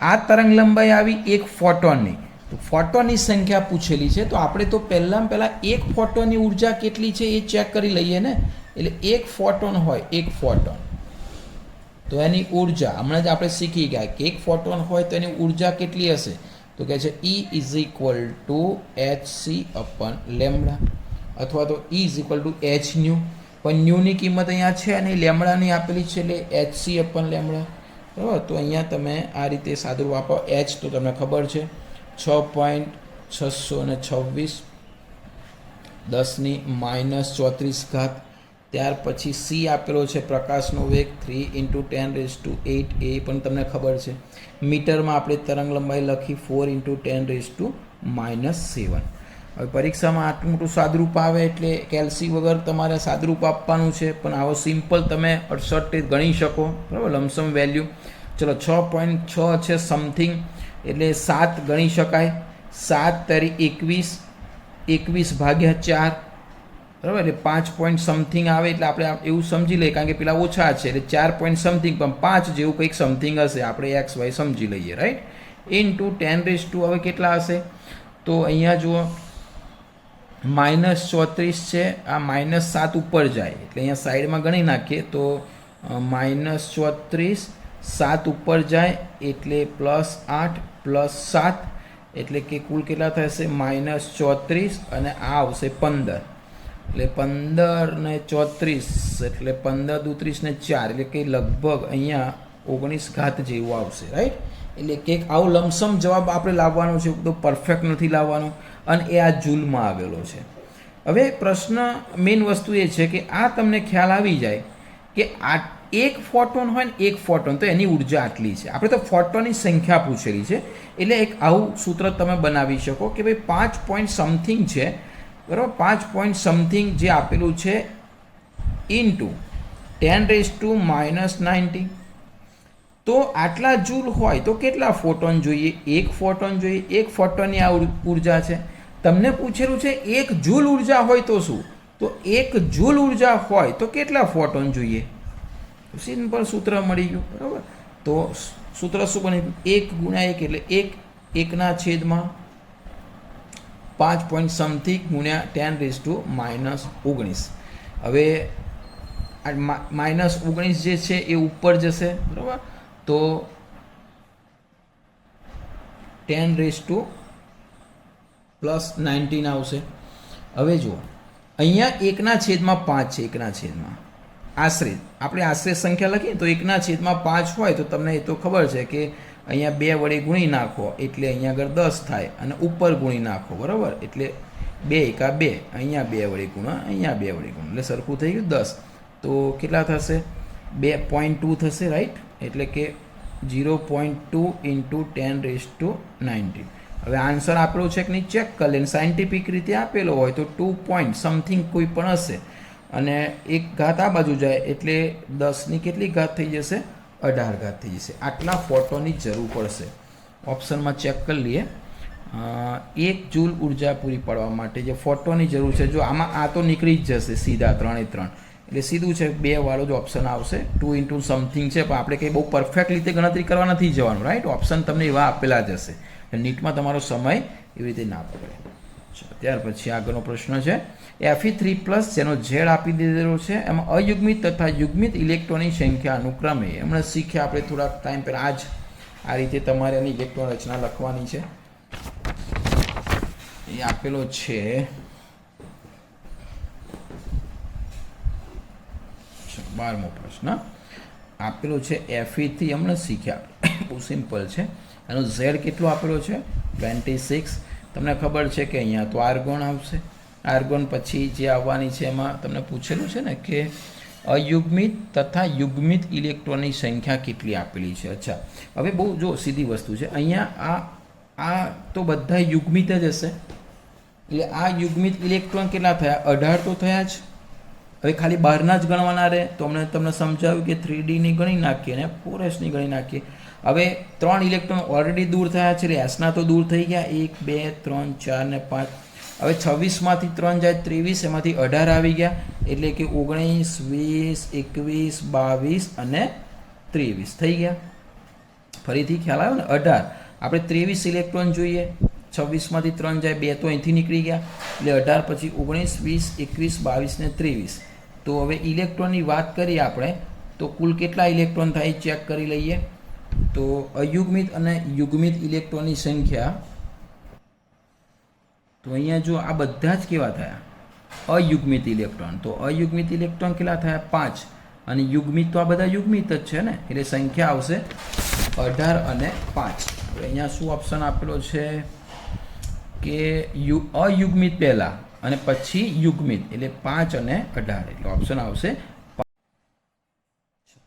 A: આ તરંગ લંબાઈ આવી એક ફોટોનની. તો ફોટોનની સંખ્યા પૂછેલી છે તો આપણે તો પહેલાં એક ફોટોનની ઉર્જા કેટલી છે એ ચેક કરી લઈએ ને. એટલે એક ફોટોન હોય, એક ફોટોન તો એની ઉર્જા હમણાં જ આપણે શીખી ગયા કે એક ફોટોન હોય તો એની ઉર્જા કેટલી હશે? તો કહે છે E is equal two hc/λ અથવા તો E is equal to h new. પણ ન્યુની કિંમત અહીંયા છે અને લેમડાની આપેલી છે એટલે hc/λ. બરાબર. તો અહીંયા તમે આ રીતે સાદું વાપરો. h તો તમને ખબર છે 6.626 10⁻⁻34. ત્યાર પછી c આપેલો છે પ્રકાશનો વેગ 3 × 10⁸ એ પણ તમને ખબર છે. મીટરમાં આપણે તરંગ લંબાઈ લખી 4 × 10⁻⁷. હવે પરીક્ષામાં આટલું મોટું સાદરૂપ આવે એટલે કેલ્સી વગર તમારે સાદરૂપ આપવાનું છે, પણ આવો સિમ્પલ તમે 68 ગણી શકો. બરાબર, લમસમ વેલ્યુ. ચલો 6.6 છે સમથિંગ એટલે 7 ગણી શકાય. 7 તારી 21, 21/4. બરાબર, એટલે 5 પોઈન્ટ સમથિંગ આવે એટલે આપણે એવું સમજી લઈએ કારણ કે પેલા ઓછા છે એટલે 4 પોઈન્ટ સમથિંગ, પણ 5 જેવું કંઈક સમથિંગ હશે. આપણે એક્સ વાય સમજી લઈએ. રાઈટ. ઇન્ટુ 10⁻². હવે કેટલા હશે? તો અહીંયા જુઓ -34 છે. આ -7 ઉપર જાય એટલે અહીંયા સાઈડમાં ગણી નાખીએ તો -34 7 ઉપર જાય એટલે +8 +7 એટલે કે કુલ કેટલા થશે? -34 અને આ આવશે 15 એટલે 15 ને 34 એટલે 15 દુ 30 ને 4 એટલે કે લગભગ અહીંયા 19 ઘાત જેવું આવશે. રાઈટ. એટલે કંઈક આવું લમસમ જવાબ આપણે લાવવાનો છે, તો પરફેક્ટ નથી લાવવાનો અને એ આ જૂલમાં આવેલો છે. હવે પ્રશ્ન મેઇન વસ્તુ એ છે કે આ તમને ખ્યાલ આવી જાય કે આ એક ફોટોન હોય ને એક ફોટોન તો એની ઉર્જા આટલી છે. આપણે તો ફોટોનની સંખ્યા પૂછેલી છે એટલે એક આવું સૂત્ર તમે બનાવી શકો કે ભાઈ 5 પોઈન્ટ સમથિંગ છે. બરાબર, 5 પોઈન્ટ સમથિંગ જે આપેલું છે ઇન્ટુ 10⁻⁻90. તો આટલા જૂલ હોય તો કેટલા ફોટોન જોઈએ? એક ફોટોન જોઈએ. એક ફોટોનની આ ઉર્જા છે. તમને પૂછેલું છે 1 જૂલ ઉર્જા હોય તો શું? તો 1 જૂલ ઉર્જા હોય તો કેટલા ફોટોન જોઈએ? સિમ્પલ સૂત્ર મળી ગયું. બરાબર. તો સૂત્ર શું બને? 1 × 1 એટલે 1/1 5 પોઈન્ટ સમથિંગ ગુણ્યા 10⁻⁻19. હવે -19 જે છે એ ઉપર જશે. બરાબર. તો 10⁻+19 આવશે. હવે જુઓ અહીંયા 1/5 છે. 1/5 આશરે આપણે આશરે સંખ્યા લખીએ તો 1/5 હોય તો તમને એ તો ખબર છે કે અહીંયા 2 વડે ગુણી નાખો એટલે અહીંયા આગળ 10 થાય અને ઉપર ગુણી નાખો. બરાબર, એટલે 2 × 2 અહીંયા 2 વડે ગુણો, અહીંયા 2 વડે ગુણો એટલે સરખું થઈ ગયું 10. તો કેટલા થશે? 2.2 થશે. રાઈટ. એટલે કે 0.2 × 10⁻19. હવે આન્સર આપેલો છે કે નહીં ચેક કરી લે. સાયન્ટિફિક રીતે આપેલો હોય તો 2 પોઈન્ટ સમથિંગ કોઈ પણ હશે અને 1 ઘાત આ બાજુ જાય એટલે 10ની કેટલી ઘાત થઈ જશે? 18 ઘાત થઈ જશે. આટલા ફોટોની જરૂર પડશે. ઓપ્શનમાં ચેક કરી લઈએ. 1 જૂલ ઉર્જા પૂરી પાડવા માટે જે ફોટોની જરૂર છે, જો આમાં આ તો નીકળી જ જશે સીધા 3 એટલે સીધું છે 2 વાળો જ ઓપ્શન આવશે. 2 × સમથિંગ છે પણ આપણે કંઈ બહુ પરફેક્ટ રીતે ગણતરી કરવા નથી જવાનું. રાઈટ. ઓપ્શન તમને એવા આપેલા જ હશે. નીટમાં તમારો સમય એવી રીતે ના પકડે. ત્યાર પછી આગળનો પ્રશ્ન છે Fe3+ જેનો ઝેડ આપી દીધેલો છે. એમાં અયુગ્મિત તથા યુગ્મિત ઇલેક્ટ્રોનની સંખ્યા અનુક્રમે હમણાં શીખ્યા આપણે થોડાક ટાઈમ પહેલાં આ રીતે તમારે એની ઇલેક્ટ્રોન રચના લખવાની છે. એ આપેલો છે 12મો પ્રશ્ન આપેલો છે FE3 હમણાં શીખ્યા બહુ સિમ્પલ છે. એનો ઝેડ કેટલો આપેલો છે 26. તમને ખબર છે કે અહીંયા તો આર્ગોન આવશે. આર્ગોન પછી જે આવવાની છે એમાં તમને પૂછેલું છે ને કે અયુગ્મિત તથા યુગ્મિત ઇલેક્ટ્રોનની સંખ્યા કેટલી આપેલી છે. અચ્છા, હવે બહુ જો સીધી વસ્તુ છે. અહીંયા આ તો બધા યુગ્મિત જ હશે. એટલે આ યુગ્મિત ઇલેક્ટ્રોન કેટલા થયા 18 તો થયા જ. હવે ખાલી બહારના જ ગણવાના રહે તો તમને સમજાવ્યું કે 3Dની ગણી નાખીએ અને 4Sની ગણી નાખીએ. હવે 3 ઇલેક્ટ્રોન ઓલરેડી દૂર થયા છે એટલે Sના તો દૂર થઈ ગયા 1 2 3 4 ને 5. હવે 26માંથી 3 જાય 23, એમાંથી 18 આવી ગયા એટલે કે 19 20 21 22 અને 23 થઈ ગયા. ફરીથી ખ્યાલ આવ્યો ને 18. આપણે 23 ઇલેક્ટ્રોન જોઈએ. 26માંથી 3 જાય 2 તો અહીંથી નીકળી ગયા એટલે 18 પછી 19 20 21 22 ને 23. તો હવે ઇલેક્ટ્રોનની વાત કરીએ આપણે તો કુલ કેટલા ઇલેક્ટ્રોન થાય ચેક કરી લઈએ. તો અયુગ્મિત અને યુગ્મિત ઇલેક્ટ્રોનની સંખ્યા તો અહીંયા જો આ બધા જ કેવા થયા અયુગ્મિત ઇલેક્ટ્રોન. તો અયુગ્મિત ઇલેક્ટ્રોન કેટલા થયા 5 અને યુગ્મિત તો આ બધા યુગ્મિત જ છે ને એટલે સંખ્યા આવશે 18 અને 5. હવે અહીંયા શું ઓપ્શન આપેલો છે કે અયુગ્મિત પહેલા અને પછી યુગ્મિત એટલે 5 અને 18 એટલે ઓપ્શન આવશે.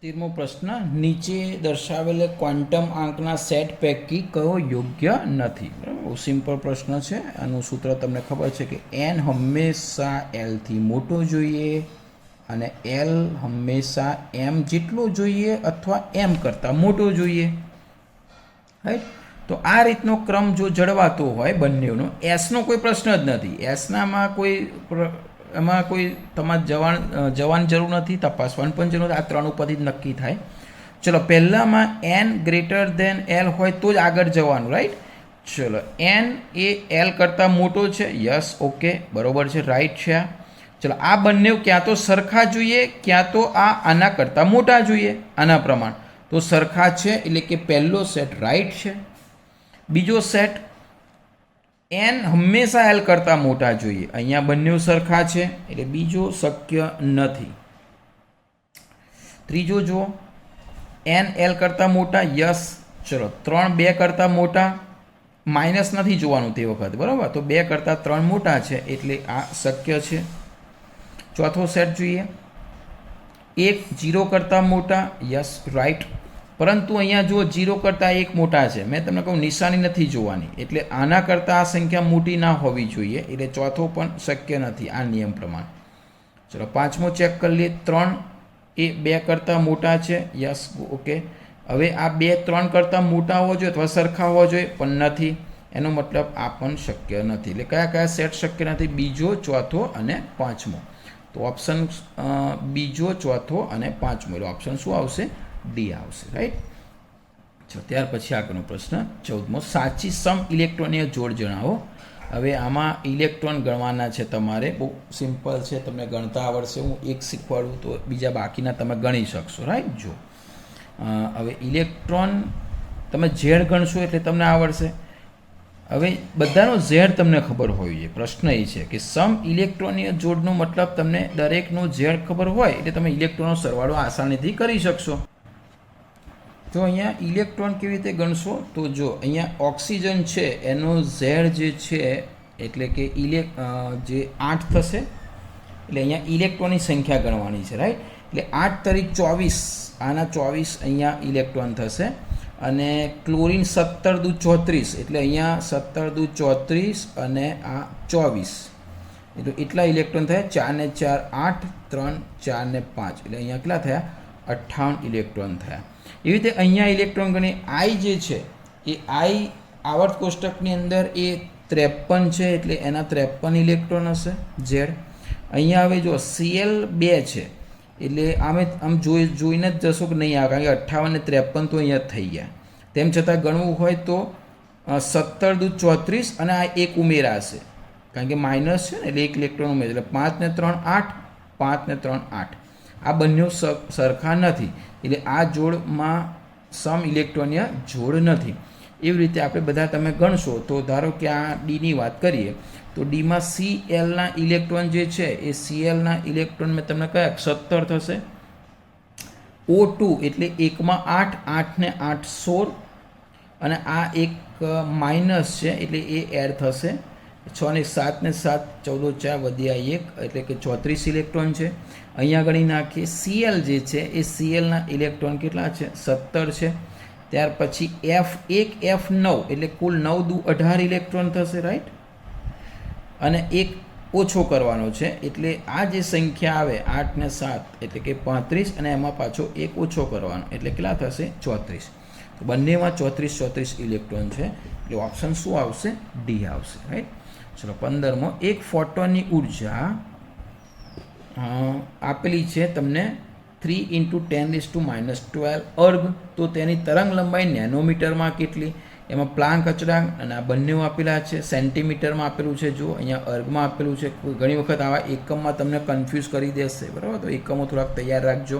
A: 36મો પ્રશ્ન નીચે દર્શાવેલ ક્વોન્ટમ આંકના સેટ પૈકી કયો યોગ્ય નથી. બરાબર, સિમ્પલ પ્રશ્ન છે. આનું સૂત્ર તમને ખબર છે કે n હંમેશા l થી મોટો જોઈએ અને l હંમેશા m જેટલો જોઈએ અથવા m કરતાં મોટો જોઈએ. રાઈટ, તો આ રીતનો ક્રમ જો જળવાતો હોય બંનેનો, એસનો કોઈ પ્રશ્ન જ નથી. એસનામાં એમાં કોઈ તમારે જવાની જરૂર નથી, તપાસવાની પણ જરૂર નથી. આ 3 ઉપરથી જ નક્કી થાય. ચલો, પહેલામાં n ગ્રેટર ધેન l હોય તો જ આગળ જવાનું. રાઈટ, ચલો n એ l કરતાં મોટો છે. યસ, ઓકે, બરોબર છે, રાઈટ છે. ચલો, આ બંને ક્યાં તો સરખા જોઈએ ક્યાં તો આના કરતાં મોટા જોઈએ આના પ્રમાણ. તો સરખા છે એટલે કે પહેલો સેટ રાઈટ છે. બીજો સેટ n હંમેશા l કરતાં મોટા જોઈએ. અહીંયા બંને સરખા છે એટલે બીજો શક્ય નથી. ત્રીજો જુઓ n l કરતાં મોટા. યસ, ચલો 3 2 કરતાં મોટા. માઇનસ નથી જોવાનું તે વખતે, બરાબર. તો 2 કરતાં 3 મોટા છે એટલે આ શક્ય છે. ચોથો સેટ જોઈએ 1 0 કરતાં મોટા. Yes, right. પરંતુ અહીંયા જો 0 કરતાં 1 મોટા છે, મેં તમને કહું નિશાની નથી જોવાની એટલે આના કરતાં આ સંખ્યા મોટી ના હોવી જોઈએ એટલે ચોથો પણ શક્ય નથી આ નિયમ પ્રમાણે. ચલો, 5મો ચેક કરી લઈએ. 3 એ 2 કરતાં મોટા છે. Yes, okay. હવે આ 2 3 કરતાં મોટા હોવો જોઈએ અથવા સરખા હોવા જોઈએ પણ નથી. એનો મતલબ આ પણ શક્ય નથી. એટલે કયા કયા સેટ શક્ય નથી? બીજો, ચોથો અને 5મો. તો ઓપ્શન બીજો, ચોથો અને 5મો એટલે ઓપ્શન શું આવશે? ડી આવશે. રાઈટ. ચલો, ત્યાર પછી આગળનો પ્રશ્ન 14મો સાચી સમ ઇલેક્ટ્રોનીય જોડ જણાવો. હવે આમાં ઇલેક્ટ્રોન ગણવાના છે તમારે. બહુ સિમ્પલ છે, તમને ગણતા આવડશે. હું એક શીખવાડું તો બીજા બાકીના તમે ગણી શકશો. રાઈટ. જો હવે ઇલેક્ટ્રોન તમે ઝેડ ગણશો એટલે તમને આવડશે. હવે બધાનો ઝેડ તમને ખબર હોવી જોઈએ. પ્રશ્ન એ છે કે સમ ઇલેક્ટ્રોનીય જોડનો મતલબ તમને દરેકનો ઝેડ ખબર હોય એટલે તમે ઇલેક્ટ્રોનનો સરવાળો આસાનીથી કરી શકશો. જો અહીંયા ઇલેક્ટ્રોન કેવી રીતે ગણશો તો જો અહીંયા ઓક્સિજન છે એનો ઝેડ જે છે એટલે કે જે 8 થશે એટલે અહીંયા ઇલેક્ટ્રોનની સંખ્યા ગણવાની છે. રાઈટ. એટલે 8 તરીક 24, આના 24 અહીંયા ઇલેક્ટ્રોન થશે. અને ક્લોરીન 17 દૂ 34 એટલે અહીંયા 17 દૂ 34 અને આ 24 એટલે એટલા ઇલેક્ટ્રોન થયા. 4 ને 4 8, 3 4 ને 5 એટલે અહીંયા કેટલા થયા? 58 ઇલેક્ટ્રોન થયા. એવી રીતે અહીંયા ઇલેક્ટ્રોન ગણી આઈ જે છે એ આઈ આવર્ત કોષ્ટકની અંદર એ 53 છે એટલે એના 53 ઇલેક્ટ્રોન હશે ઝેડ. અહીંયા હવે જો Cl 2 છે એટલે આમ જોઈને જ જશો કે નહીં આવે કારણ કે 58 ને 53 તો અહીંયા જ થઈ ગયા. તેમ છતાં ગણવું હોય તો 17 દૂ 34 અને આ એક ઉમેરાશે કારણ કે માઇનસ છે ને એટલે એક ઇલેક્ટ્રોન ઉમેરે એટલે 5 ને 3 8, 5 ને 3 8. આ બંને સરખા નથી એટલે આ જોડમાં સમ ઇલેક્ટ્રોનીય જોડ નથી. એવી રીતે આપણે બધા તમે ગણશો તો ધારો કે આ ડીની વાત કરીએ તો ડીમાં Clના ઇલેક્ટ્રોન જે છે એ Clના ઇલેક્ટ્રોન મેં તમને કયા 17 થશે. O2 એટલે 1 માં 8, 8 ને 8 16, અને આ એક માઇનસ છે એટલે એ એડ થશે. 6 ને 7 ને 7 14 4 વધ્યા 1 એટલે કે 34 ઇલેક્ટ્રોન છે. અહીંયા ગણી નાખીએ Cl જે છે એ Clના ઇલેક્ટ્રોન કેટલા છે 17 છે. ત્યાર પછી F1 F9 એટલે કુલ 9 દુ 18 ઇલેક્ટ્રોન થશે, રાઈટ. અને એક ઓછો કરવાનો છે એટલે આ જે સંખ્યા આવે 8 ને 7 એટલે કે 35, અને એમાં પાછો એક ઓછો કરવાનો એટલે કેટલા થશે 34. તો બંનેમાં 34 ઇલેક્ટ્રોન છે એટલે ઓપ્શન શું આવશે? ડી આવશે, રાઈટ. ચલો 15મો, એક ફોટોનની ઉર્જા આપેલી છે તમને 3 × 10⁻12 અર્ગ, તો તેની તરંગ લંબાઈ નેનોમીટરમાં કેટલી? એમાં પ્લાન્ક અચળાંક અને આ બંને આપેલા છે, સેન્ટીમીટરમાં આપેલું છે, જો અહીંયા અર્ગમાં આપેલું છે. ઘણી વખત આવા એકમમાં તમને કન્ફ્યુઝ કરી દેશે, બરાબર. તો એકમો થોડાક તૈયાર રાખજો.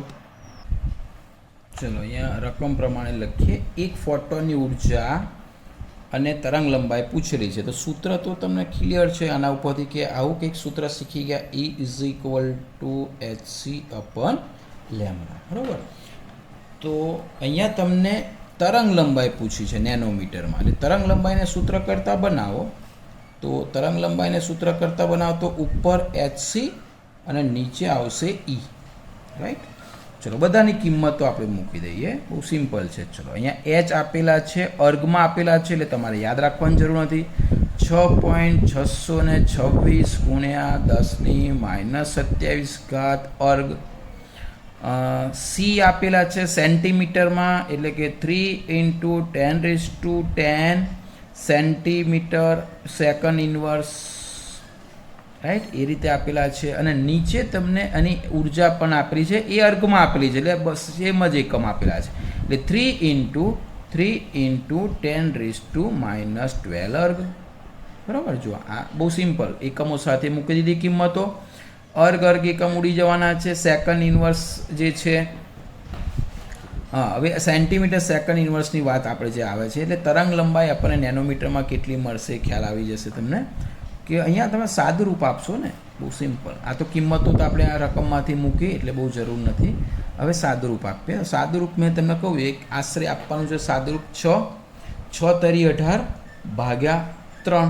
A: ચલો અહીંયા રકમ પ્રમાણે લખીએ. એક ફોટોનની ઉર્જા અને તરંગ લંબાઈ પૂછેલી છે, તો સૂત્ર તો તમને ક્લિયર છે આના ઉપરથી કે આવું કંઈક સૂત્ર શીખી ગયા, E = hc/λ, બરાબર. તો અહીંયા તમને તરંગ લંબાઈ પૂછી છે નેનોમીટરમાં, એટલે તરંગ લંબાઈને સૂત્ર કરતા બનાવો. તો તરંગ લંબાઈને સૂત્ર કરતા બનાવો તો ઉપર hc અને નીચે આવશે E, રાઈટ. ચલો બધાની કિંમતો આપણે મૂકી દઈએ, બહુ સિમ્પલ છે. ચલો અહીંયા h આપેલા છે, અર્ગમાં આપેલા છે એટલે તમારે યાદ રાખવાની જરૂર નથી. 6.626 × 10⁻27 અર્ગ. C આપેલા છે સેન્ટીમીટરમાં એટલે કે 3 × 1010 સેન્ટીમીટર સેકન્ડ ઇન્વર્સ, રાઈટ. એ રીતે આપેલા છે. અને નીચે તમને આની ઉર્જા પણ આપેલી છે, એ અર્ગમાં આપેલી છે એટલે બસ એમ જ એકમ આપેલા છે એટલે 3 × 10⁻12 અર્ગ, બરાબર. જો આ બહુ સિમ્પલ, એકમો સાથે મૂકી દીધી કિંમતો. અર્ગ એકમ ઉડી જવાના છે, સેકન્ડ ઇન્વર્સ જે છે. હવે સેન્ટીમીટર સેકન્ડ ઇન્વર્સની વાત આપણે જે આવે છે એટલે તરંગ લંબાઈ આપણને નેનોમીટરમાં કેટલી મળશે ખ્યાલ આવી જશે તમને. કે અહીંયા તમે સાદું રૂપ આપશો ને, બહુ સિમ્પલ. આ તો કિંમતો તો આપણે આ રકમમાંથી મૂકી એટલે બહુ જરૂર નથી. હવે સાદું રૂપ આપીએ. સાદું રૂપ મેં તમને કહું એક આશરે આપવાનું છે. સાદું રૂપ 6×18/3,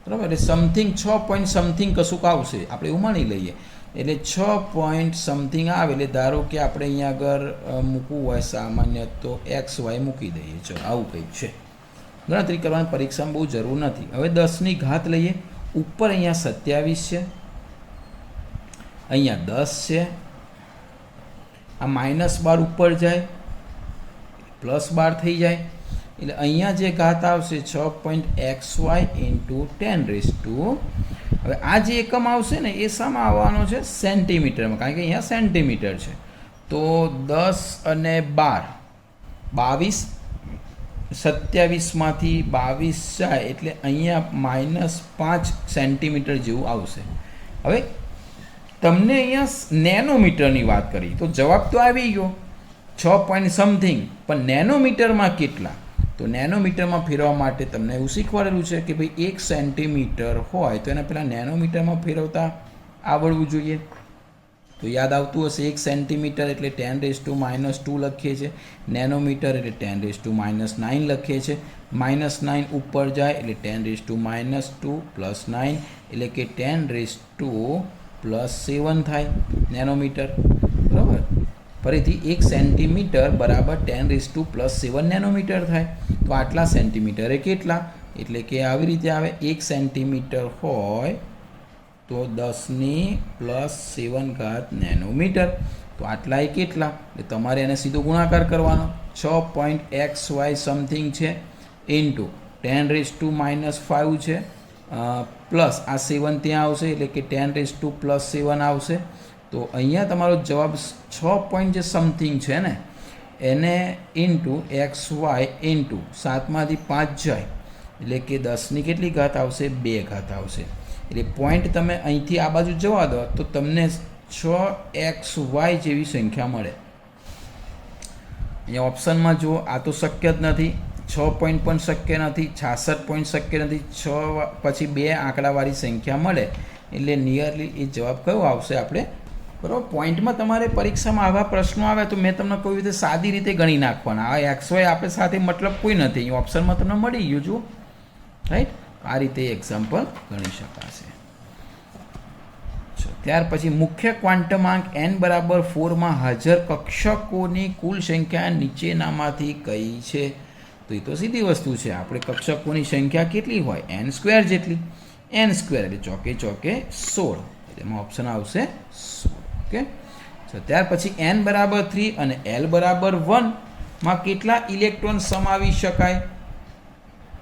A: બરાબર. એટલે સમથિંગ 6 પોઈન્ટ સમથિંગ કશુંક આવશે, આપણે એવું માની લઈએ. એટલે 6 પોઈન્ટ સમથિંગ આવે એટલે ધારો કે આપણે અહીંયા આગળ મૂકવું હોય સામાન્ય તો XY મૂકી દઈએ. ચલો આવું કંઈક છે. ગણતરી કરવાની પરીક્ષામાં બહુ જરૂર નથી. હવે 10ની ઘાત લઈએ. ઉપર અહીંયા 27 છે, અહીંયા 10 છે, આ -12 ઉપર જાય +12 થઈ જાય એટલે અહીંયા જે ઘાત આવશે 6.xy × 10⁻. હવે આ જે એકમ આવશે ને એ શામાં આવવાનો છે? સેન્ટીમીટરમાં, કારણ કે અહીંયા સેન્ટીમીટર છે. તો 10 અને 12 22, 27માંથી 22 જાય એટલે અહીંયા -5 સેન્ટીમીટર જેવું આવશે. હવે તમને અહીંયા નેનોમીટરની વાત કરી તો જવાબ તો આવી ગયો 6 પોઈન્ટ સમથિંગ, પણ નેનોમીટરમાં કેટલા? તો નેનોમીટરમાં ફેરવવા માટે તમને એવું શીખવાડેલું છે કે ભાઈ 1 સેન્ટીમીટર હોય તો એને પહેલાં નેનોમીટરમાં ફેરવતા આવડવું જોઈએ. તો યાદ આવતું હશે 1 સેન્ટીમીટર એટલે 10⁻² લખીએ છીએ, નેનોમીટર એટલે 10⁻9 લખીએ છીએ. -9 ઉપર જાય એટલે 10⁻² + 9 એટલે કે 10⁻7 થાય નેનોમીટર, બરાબર. ફરીથી 1 સેન્ટીમીટર બરાબર 10⁻7 નેનોમીટર થાય. તો આટલા સેન્ટીમીટરે કેટલા? એટલે કે આવી રીતે આવે, 1 સેન્ટીમીટર હોય તો 10⁻7 નેનોમીટર. તો આટલા એ કેટલા? એટલે તમારે એને સીધો ગુણાકાર કરવાનો. 6.xy સમથિંગ છે ઇન્ટુ 10⁻5 છે પ્લસ આ 7 ત્યાં આવશે એટલે કે 10⁻7 આવશે. તો અહીંયા તમારો જવાબ 6 પોઈન્ટ જે સમથિંગ છે ને એને ઇન્ટુ XY ઇન્ટુ 7માંથી 5 જાય એટલે કે 10ની કેટલી ઘાત આવશે? 2 ઘાત આવશે. એટલે પોઈન્ટ તમે અહીંથી આ બાજુ જવા દો તો તમને 6xy જેવી સંખ્યા મળે. અહીંયા ઓપ્શનમાં જુઓ, આ તો શક્ય જ નથી. 6 પોઈન્ટ પણ શક્ય નથી, 66 પોઈન્ટ શક્ય નથી. 6 પછી 2 આંકડાવાળી સંખ્યા મળે એટલે નિયરલી એ જવાબ કયો આવશે? આપણે બરાબર. પોઈન્ટમાં તમારે પરીક્ષામાં આવા પ્રશ્નો આવે તો મેં તમને કહ્યું રીતે સાદી રીતે ગણી નાખવાના. આ એક્સ વાય આપણે સાથે મતલબ કોઈ નથી, અહીં ઓપ્શનમાં તમને મળી ગયું જુઓ, રાઈટ. આ રીતે એક્ઝામ્પલ ગણી શકાશે. ત્યાર પછી મુખ્ય ક્વાન્ટમાંક n/4 હાજર કક્ષકોની કુલ સંખ્યા નીચેનામાંથી કઈ છે? તો એ તો સીધી વસ્તુ છે. આપણે કક્ષકોની સંખ્યા કેટલી હોય? n² જેટલી. n² એટલે ચોકે ચોકે 16. એમાં ઓપ્શન આવશે 16. ઓકે. ત્યાર પછી n/3 અને l/1 માં કેટલા ઇલેક્ટ્રોન સમાવી શકાય?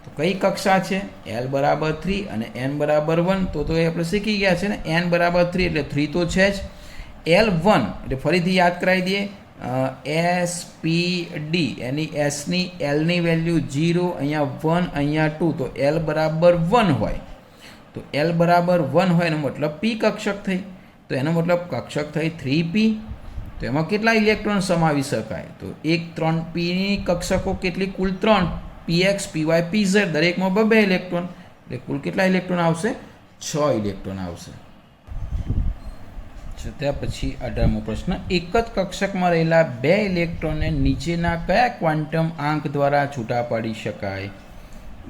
A: તો કઈ કક્ષા છે? l/3 અને n/1. તો એ આપણે શીખી ગયા છે ને. n/3 એટલે 3 તો છે જ. l1 એટલે ફરીથી યાદ કરાવી દઈએ, SPD એની એસની એલની વેલ્યુ 0, અહીંયા 1, અહીંયા 2. તો l/1 હોય. તો l/1 હોય એનો મતલબ p કક્ષક થઈ. તો એનો મતલબ કક્ષક થઈ 3p. તો એમાં કેટલા ઇલેક્ટ્રોન સમાવી શકાય? તો 1 3pની કક્ષકો કેટલી? કુલ 3. px py pz દરેકમાં 2 ઇલેક્ટ્રોન, એટલે કુલ કેટલા ઇલેક્ટ્રોન આવશે? 6 ઇલેક્ટ્રોન આવશે. ત્યાર પછી 18મો પ્રશ્ન, એક જ કક્ષકમાં રહેલા 2 ઇલેક્ટ્રોનને નીચેના કયા ક્વોન્ટમ આંક દ્વારા છૂટા પાડી શકાય?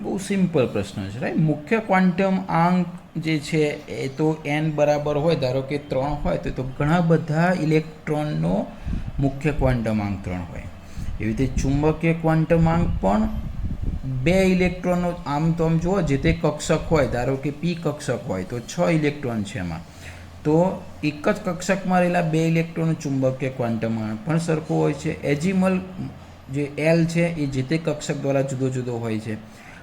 A: બહુ સિમ્પલ પ્રશ્ન છે, રાઈટ. મુખ્ય ક્વોન્ટમ આંક જે છે એ તો n બરાબર હોય, ધારો કે 3 હોય તો ઘણા બધા ઇલેક્ટ્રોનનો મુખ્ય ક્વોન્ટમ આંક 3 હોય. એવી રીતે ચુંબકીય ક્વોન્ટમ આંક પણ 2 ઇલેક્ટ્રોનનો, આમ તો આમ જુઓ જે તે કક્ષક હોય, ધારો કે p કક્ષક હોય તો 6 ઇલેક્ટ્રોન છે એમાં. તો એક જ કક્ષકમાં રહેલા 2 ઇલેક્ટ્રોનનો ચુંબકીય ક્વોન્ટમ આંક પણ સરખો હોય છે. એજીમલ જે l છે એ જે તે કક્ષક દ્વારા જુદો જુદો હોય છે.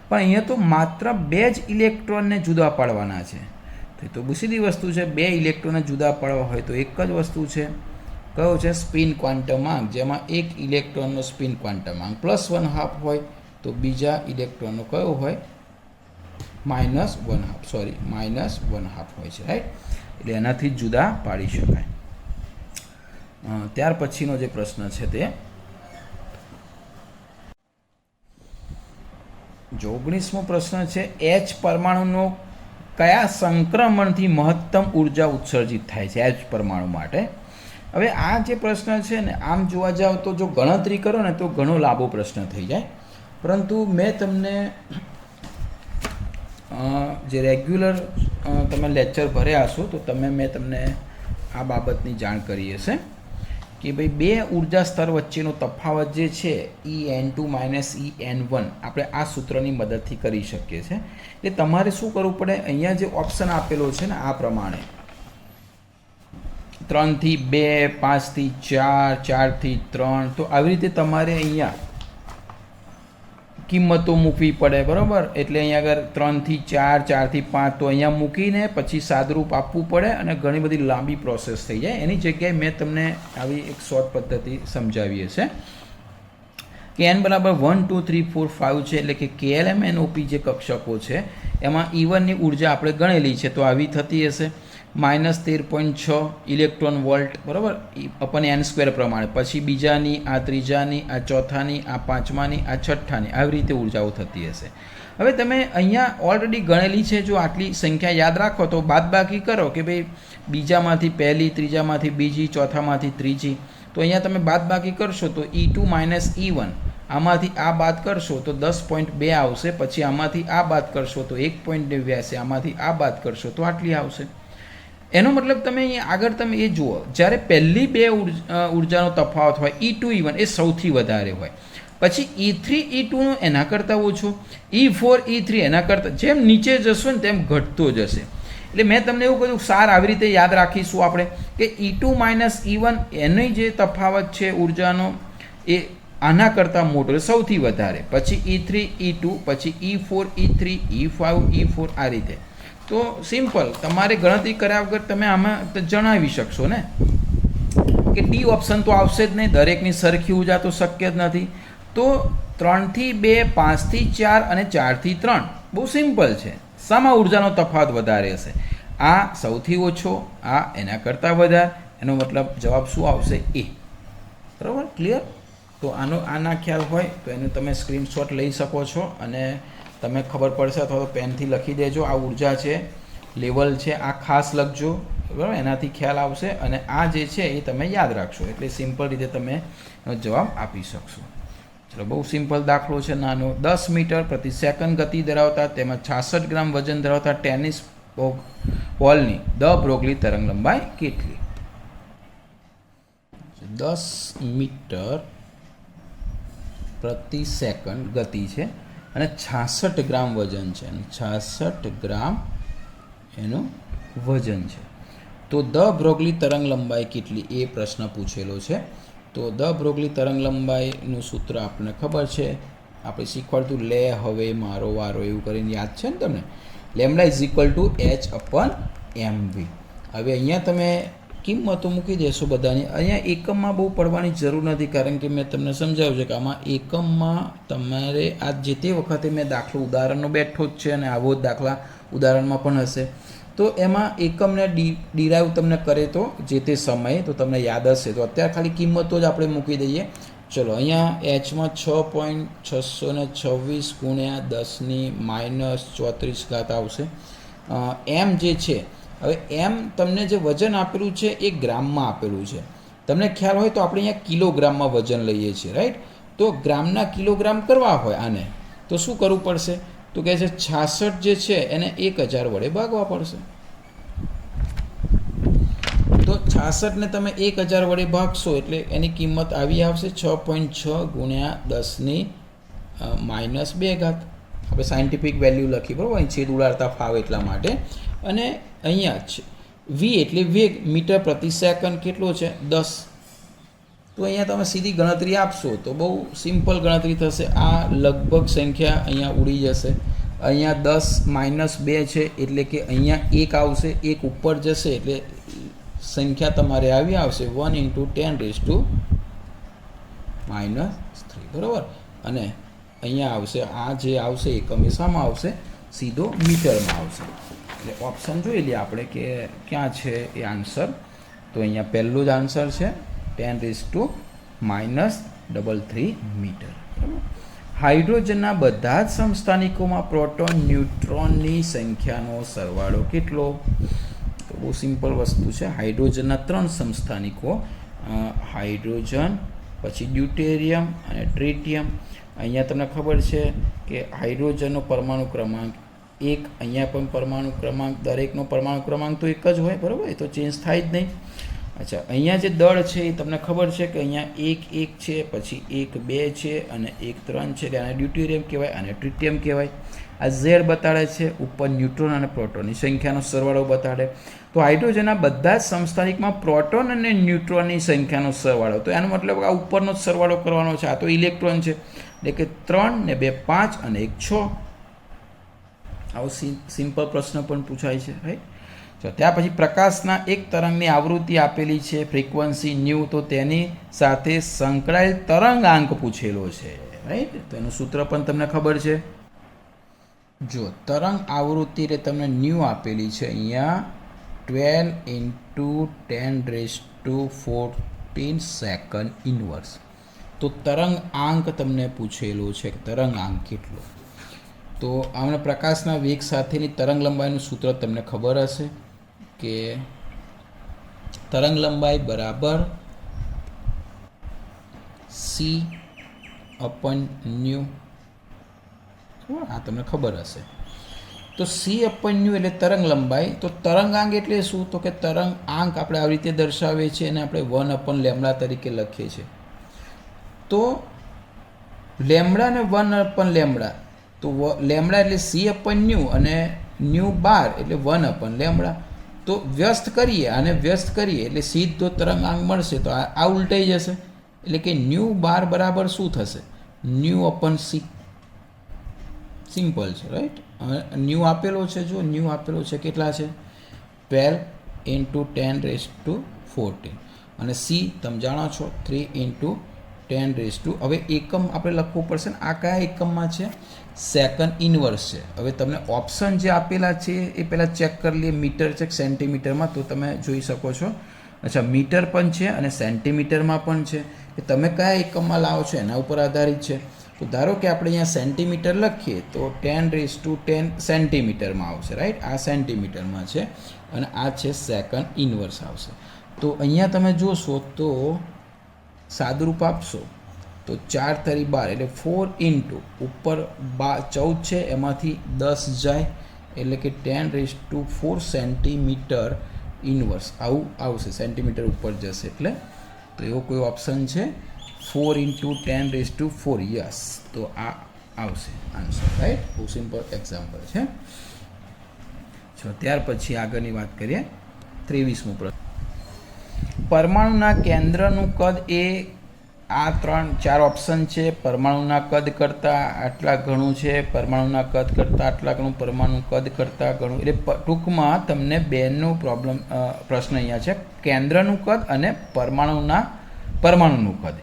A: પણ અહીંયા તો માત્ર 2 જ ઇલેક્ટ્રોનને જુદા પાડવાના છે. તો બહુ સીધી વસ્તુ છે. 2 ઇલેક્ટ્રોનને જુદા પાડવા હોય તો એક જ વસ્તુ છે, કયો છે? સ્પિન ક્વોન્ટમ આંક, જેમાં એક ઇલેક્ટ્રોનનો સ્પિન ક્વોન્ટમ આંક +1/2 હોય, તો બીજા ઇલેક્ટ્રોનનો કયો હોય? -1/2 હોય છે, રાઈટ. એટલે એનાથી જ જુદા પાડી શકાય. ત્યાર પછીનો જે પ્રશ્ન છે તે 19મો પ્રશ્ન છે, H પરમાણુનો કયા સંક્રમણથી મહત્તમ ઉર્જા ઉત્સર્જિત થાય છે? H પરમાણુ માટે. હવે આ જે પ્રશ્ન છે ને, આમ જોવા જાવ તો જો ગણતરી કરો ને તો ઘણો લાંબો પ્રશ્ન થઈ જાય. પરંતુ મેં તમને જે રેગ્યુલર તમે લેક્ચર ભર્યા હશો તો મેં તમને આ બાબતની જાણ કરી હશે કે ભાઈ 2 ઉર્જા સ્તર વચ્ચેનો તફાવત જે છે En2 - En1 આપણે આ સૂત્રની મદદથી કરી શકીએ છીએ. એટલે તમારે શું કરવું પડે? અહીંયા જે ઓપ્શન આપેલો છે ને આ પ્રમાણે 3 થી 2, 5 થી 4, 4 થી 3, તો આવી રીતે તમારે અહીંયા કિંમતો મૂકવી પડે, બરાબર. એટલે અહીંયા આગળ 3 થી 4, 4 થી 5 તો અહીંયા મૂકીને પછી સાદરૂપ આપવું પડે અને ઘણી બધી લાંબી પ્રોસેસ થઈ જાય. એની જગ્યાએ મેં તમને આવી એક શોર્ટ પદ્ધતિ સમજાવી છે કે n = 1 2 3 4 5 છે. એટલે કે KLM-NOP જે કક્ષકો છે એમાં E1ની ઉર્જા આપણે ગણેલી છે, તો આવી થતી હશે -13.6 ઇલેક્ટ્રોન વોલ્ટ, બરાબર, n² પ્રમાણે. પછી બીજાની, આ ત્રીજાની, આ ચોથાની, આ પાંચમાની, આ છઠ્ઠાની, આવી રીતે ઉર્જાઓ થતી હશે. હવે તમે અહીંયા ઓલરેડી ગણેલી છે, જો આટલી સંખ્યા યાદ રાખો તો બાદબાકી કરો કે ભાઈ બીજામાંથી પહેલી, ત્રીજામાંથી બીજી, ચોથામાંથી ત્રીજી. તો અહીંયા તમે બાદબાકી કરશો તો E2 - E1, આમાંથી આ બાદ કરશો તો 10.2 આવશે. પછી આમાંથી આ બાદ કરશો તો 1.89, આમાંથી આ બાદ કરશો તો આટલી આવશે. એનો મતલબ તમે અહીંયા આગળ તમે એ જુઓ, જ્યારે પહેલી 2 ઉર્જાનો તફાવત હોય E2 E1 એ સૌથી વધારે હોય. પછી E3 E2નો એના કરતાં ઓછો, E4 E3 એના કરતાં, જેમ નીચે જશો ને તેમ ઘટતો જશે. એટલે મેં તમને એવું કહ્યું સાર આવી રીતે યાદ રાખીશું આપણે કે E2 - E1 એની જે તફાવત છે ઉર્જાનો એ આના કરતાં મોટો, સૌથી વધારે. પછી E3 E2, પછી E4 E3, E5 E4, આ રીતે. તો સિમ્પલ, તમારે ગણતરી કર્યા વગર તમે આમાં જણાવી શકશો ને કે ડી ઓપ્શન તો આવશે જ નહીં, દરેકની સરખી ઉર્જા તો શક્ય જ નથી. તો 3 થી 2, 5 થી 4 અને 4 થી 3 બહુ સિમ્પલ છે. શામાં ઉર્જાનો તફાવત વધારે હશે? આ સૌથી ઓછો, આ એના કરતાં વધારે. એનો મતલબ જવાબ શું આવશે? એ. બરાબર, ક્લિયર? તો આના ખ્યાલ હોય તો એનું તમે સ્ક્રીનશોટ લઈ શકો છો અને તમે ખબર પડશે અથવા તો પેનથી લખી દેજો. આ ઉર્જા છે, લેવલ છે, આ ખાસ લખજો. બરાબર, એનાથી ખ્યાલ આવશે અને આ જે છે એ તમે યાદ રાખશો એટલે સિમ્પલ રીતે તમે જવાબ આપી શકશો. ચલો, બહુ સિમ્પલ દાખલો છે નાનો. 10 મીટર પ્રતિ સેકન્ડ ગતિ ધરાવતા તેમાં 66 ગ્રામ વજન ધરાવતા ટેનિસ બોલની દ બ્રોગલી તરંગ લંબાઈ કેટલી? 10 મીટર પ્રતિ સેકન્ડ ગતિ છે અને 66 ગ્રામ વજન છે, અને 66 ગ્રામ એનું વજન છે. તો દ બ્રોગલી તરંગ લંબાઈ કેટલી એ પ્રશ્ન પૂછેલો છે. તો દ બ્રોગલી તરંગ લંબાઈનું સૂત્ર આપણને ખબર છે, આપણે શીખવાડતું લે હવે મારો વારો એવું કરીને યાદ છે ને તમને. Lambda is equal two H/mv. હવે અહીંયા તમે કિંમતો મૂકી દેશો બધાની. અહીંયા એકમમાં બહુ પડવાની જરૂર નથી, કારણ કે મેં તમને સમજાવ્યું છે કે આમાં એકમમાં તમારે આ જે તે વખતે મેં દાખલો ઉદાહરણનો બેઠો જ છે અને આવો જ દાખલા ઉદાહરણમાં પણ હશે. તો એમાં એકમને ડિરાઈવ તમને કરે તો જે તે સમયે તો તમને યાદ હશે. તો અત્યારે ખાલી કિંમતો જ આપણે મૂકી દઈએ. ચલો, અહીંયા Hમાં 6.626 ગુણ્યા 10⁻34 આવશે. એમ જે છે, હવે એમ તમને જે વજન આપેલું છે એ ગ્રામમાં આપેલું છે. તમને ખ્યાલ હોય તો આપણે અહીંયા કિલોગ્રામમાં વજન લઈએ છીએ, રાઈટ? તો ગ્રામના કિલોગ્રામ કરવા હોય આને તો શું કરવું પડશે? તો કહે છે 66 જે છે એને 1000 વડે ભાગવા પડશે. તો 66ને તમે 1000 વડે ભાગશો એટલે એની કિંમત આવી આવશે 6.6 ગુણ્યા 10⁻². આપણે સાયન્ટિફિક વેલ્યુ લખી, બરાબર, અહીં છેદ ઉડાડતા ફાવે એટલા માટે. અને અહીંયા છે વી એટલે વેગ, મીટર પ્રતિ સેકન્ડ કેટલો છે? 10. તો અહીંયા તમે સીધી ગણતરી આપશો તો બહુ સિમ્પલ ગણતરી થશે. આ લગભગ સંખ્યા અહીંયા ઉડી જશે. અહીંયા 10-2 છે એટલે કે અહીંયા 1 આવશે, 1 ઉપર જશે એટલે સંખ્યા તમારે આવી આવશે 1 × 10⁻³ બરાબર. અને અહીંયા આવશે, આ જે આવશે એકમ એ શામાં આવશે? સીધો મીટરમાં આવશે. એટલે ઓપ્શન જોઈ લઈએ આપણે કે ક્યાં છે એ આન્સર. તો અહીંયા પહેલું જ આન્સર છે 10⁻³ મીટર. હાઇડ્રોજનના બધા જ સમસ્થાનિકોમાં પ્રોટોન ન્યુટ્રોનની સંખ્યાનો સરવાળો કેટલો? તો બહુ સિમ્પલ વસ્તુ છે. હાઇડ્રોજનના 3 સમસ્થાનિકો, હાઇડ્રોજન, પછી ડ્યુટેરિયમ અને ટ્રિટિયમ. અહીંયા તમને ખબર છે કે હાઇડ્રોજનનો પરમાણુ ક્રમાંક 1, અહીંયા પણ પરમાણુ ક્રમાંક, દરેકનો પરમાણુ ક્રમાંક તો એક જ હોય, બરાબર, એ તો ચેન્જ થાય જ નહીં. અચ્છા, અહીંયા જે દળ છે એ તમને ખબર છે કે અહીંયા 1 છે, પછી 1 2 છે અને 1 3 છે, એટલે આને ડ્યુટેરિયમ કહેવાય અને ટ્રિટિયમ કહેવાય. આ ઝેડ બતાડે છે, ઉપર ન્યુટ્રોન અને પ્રોટોનની સંખ્યાનો સરવાળો બતાડે. તો હાઇડ્રોજનના બધા જ સમસ્થાનિકમાં પ્રોટોન અને ન્યુટ્રોનની સંખ્યાનો સરવાળો, તો એનો મતલબ આ ઉપરનો જ સરવાળો કરવાનો છે. આ તો ઇલેક્ટ્રોન છે એટલે કે 3 ને 2 5 અને 1 6. આવો સિમ્પલ પ્રશ્ન પણ પૂછાય છે, રાઈટ? તો ત્યાર પછી પ્રકાશના એક તરંગની આવૃત્તિ આપેલી છે, ફ્રીક્વન્સી ન્યૂ, તો તેની સાથે સંકળાયેલ તરંગાંક પૂછેલો છે, રાઈટ? તો એનું સૂત્ર પણ તમને ખબર છે. જો તરંગ આવૃત્તિ એટલે તમને ન્યૂ આપેલી છે અહીંયા 12 × 10⁻14 સેકન્ડ ઇન્વર્સ. તો તરંગ આંક તમને પૂછેલો છે, તરંગ આંક કેટલો? તો આમને પ્રકાશના વેગ સાથેની તરંગ લંબાઈનું સૂત્ર તમને ખબર હશે કે તરંગ લંબાઈ બરાબર c/ν. આ તમને ખબર હશે. તો c/ν એટલે તરંગ લંબાઈ. તો તરંગાંક એટલે શું? તો કે તરંગ આંક આપણે આવી રીતે દર્શાવીએ છીએ અને આપણે 1/λ તરીકે લખીએ છીએ. તો લેમ્ડા અને 1/λ, તો લેમ્ડા એટલે c/ν અને ν² એટલે 1/λ. તો વ્યસ્ત કરીએ અને વ્યસ્ત કરીએ એટલે સીધો તરંગાંક મળશે. તો આ ઉલટાઈ જશે એટલે કે ν² બરાબર શું થશે? ν/c. સિમ્પલ છે, રાઈટ? ન્યૂ આપેલો છે, જો ન્યૂ આપેલો છે કેટલા છે? 12 × 10⁻14 અને c તમે જાણો છો 3 × 10⁻. હવે એકમ આપણે લખવું પડશે ને, આ કયા એકમમાં છે? સેકન્ડ ઇન્વર્સ છે. હવે તમને ઓપ્શન જે આપેલા છે એ પહેલાં ચેક કરી લઈએ, મીટર છે સેન્ટીમીટરમાં, તો તમે જોઈ શકો છો. અચ્છા, મીટર પણ છે અને સેન્ટીમીટરમાં પણ છે. કે તમે કયા એકમમાં લાવો છો એના ઉપર આધારિત છે. તો તો ધારો કે આપણે અહીંયા સેન્ટીમીટર લખીએ તો 10⁻10 સેન્ટીમીટરમાં આવશે, રાઈટ? આ સેન્ટીમીટરમાં છે અને આ છે સેકન્ડ ઇન્વર્સ આવશે. તો અહીંયા તમે જોશો તો સાદુરૂપ આપશો તો 4 તરી 12 એટલે 4 ઇન્ટુ ઉપર 14 છે, એમાંથી 10 જાય એટલે કે 10⁻4 સેન્ટીમીટર ઇન્વર્સ આવું આવશે. સેન્ટીમીટર ઉપર જશે એટલે તો એવો કોઈ ઓપ્શન છે 4 ઇન્ટુ 10⁻4? યસ, તો આ આવશે આન્સર, રાઈટ? બહુ સિમ્પલ એક્ઝામ્પલ છે. ચલો ત્યાર પછી આગળની વાત કરીએ. 23મો પ્રશ્ન. પરમાણુના કેન્દ્રનું કદ એ આ 3-4 ઓપ્શન છે. પરમાણુના કદ કરતાં આટલા ઘણું છે, પરમાણુના કદ કરતાં આટલા ઘણું, પરમાણુ કદ કરતાં ઘણું. એટલે ટૂંકમાં તમને બેનો પ્રશ્ન અહીંયા છે, કેન્દ્રનું કદ અને પરમાણુનું કદ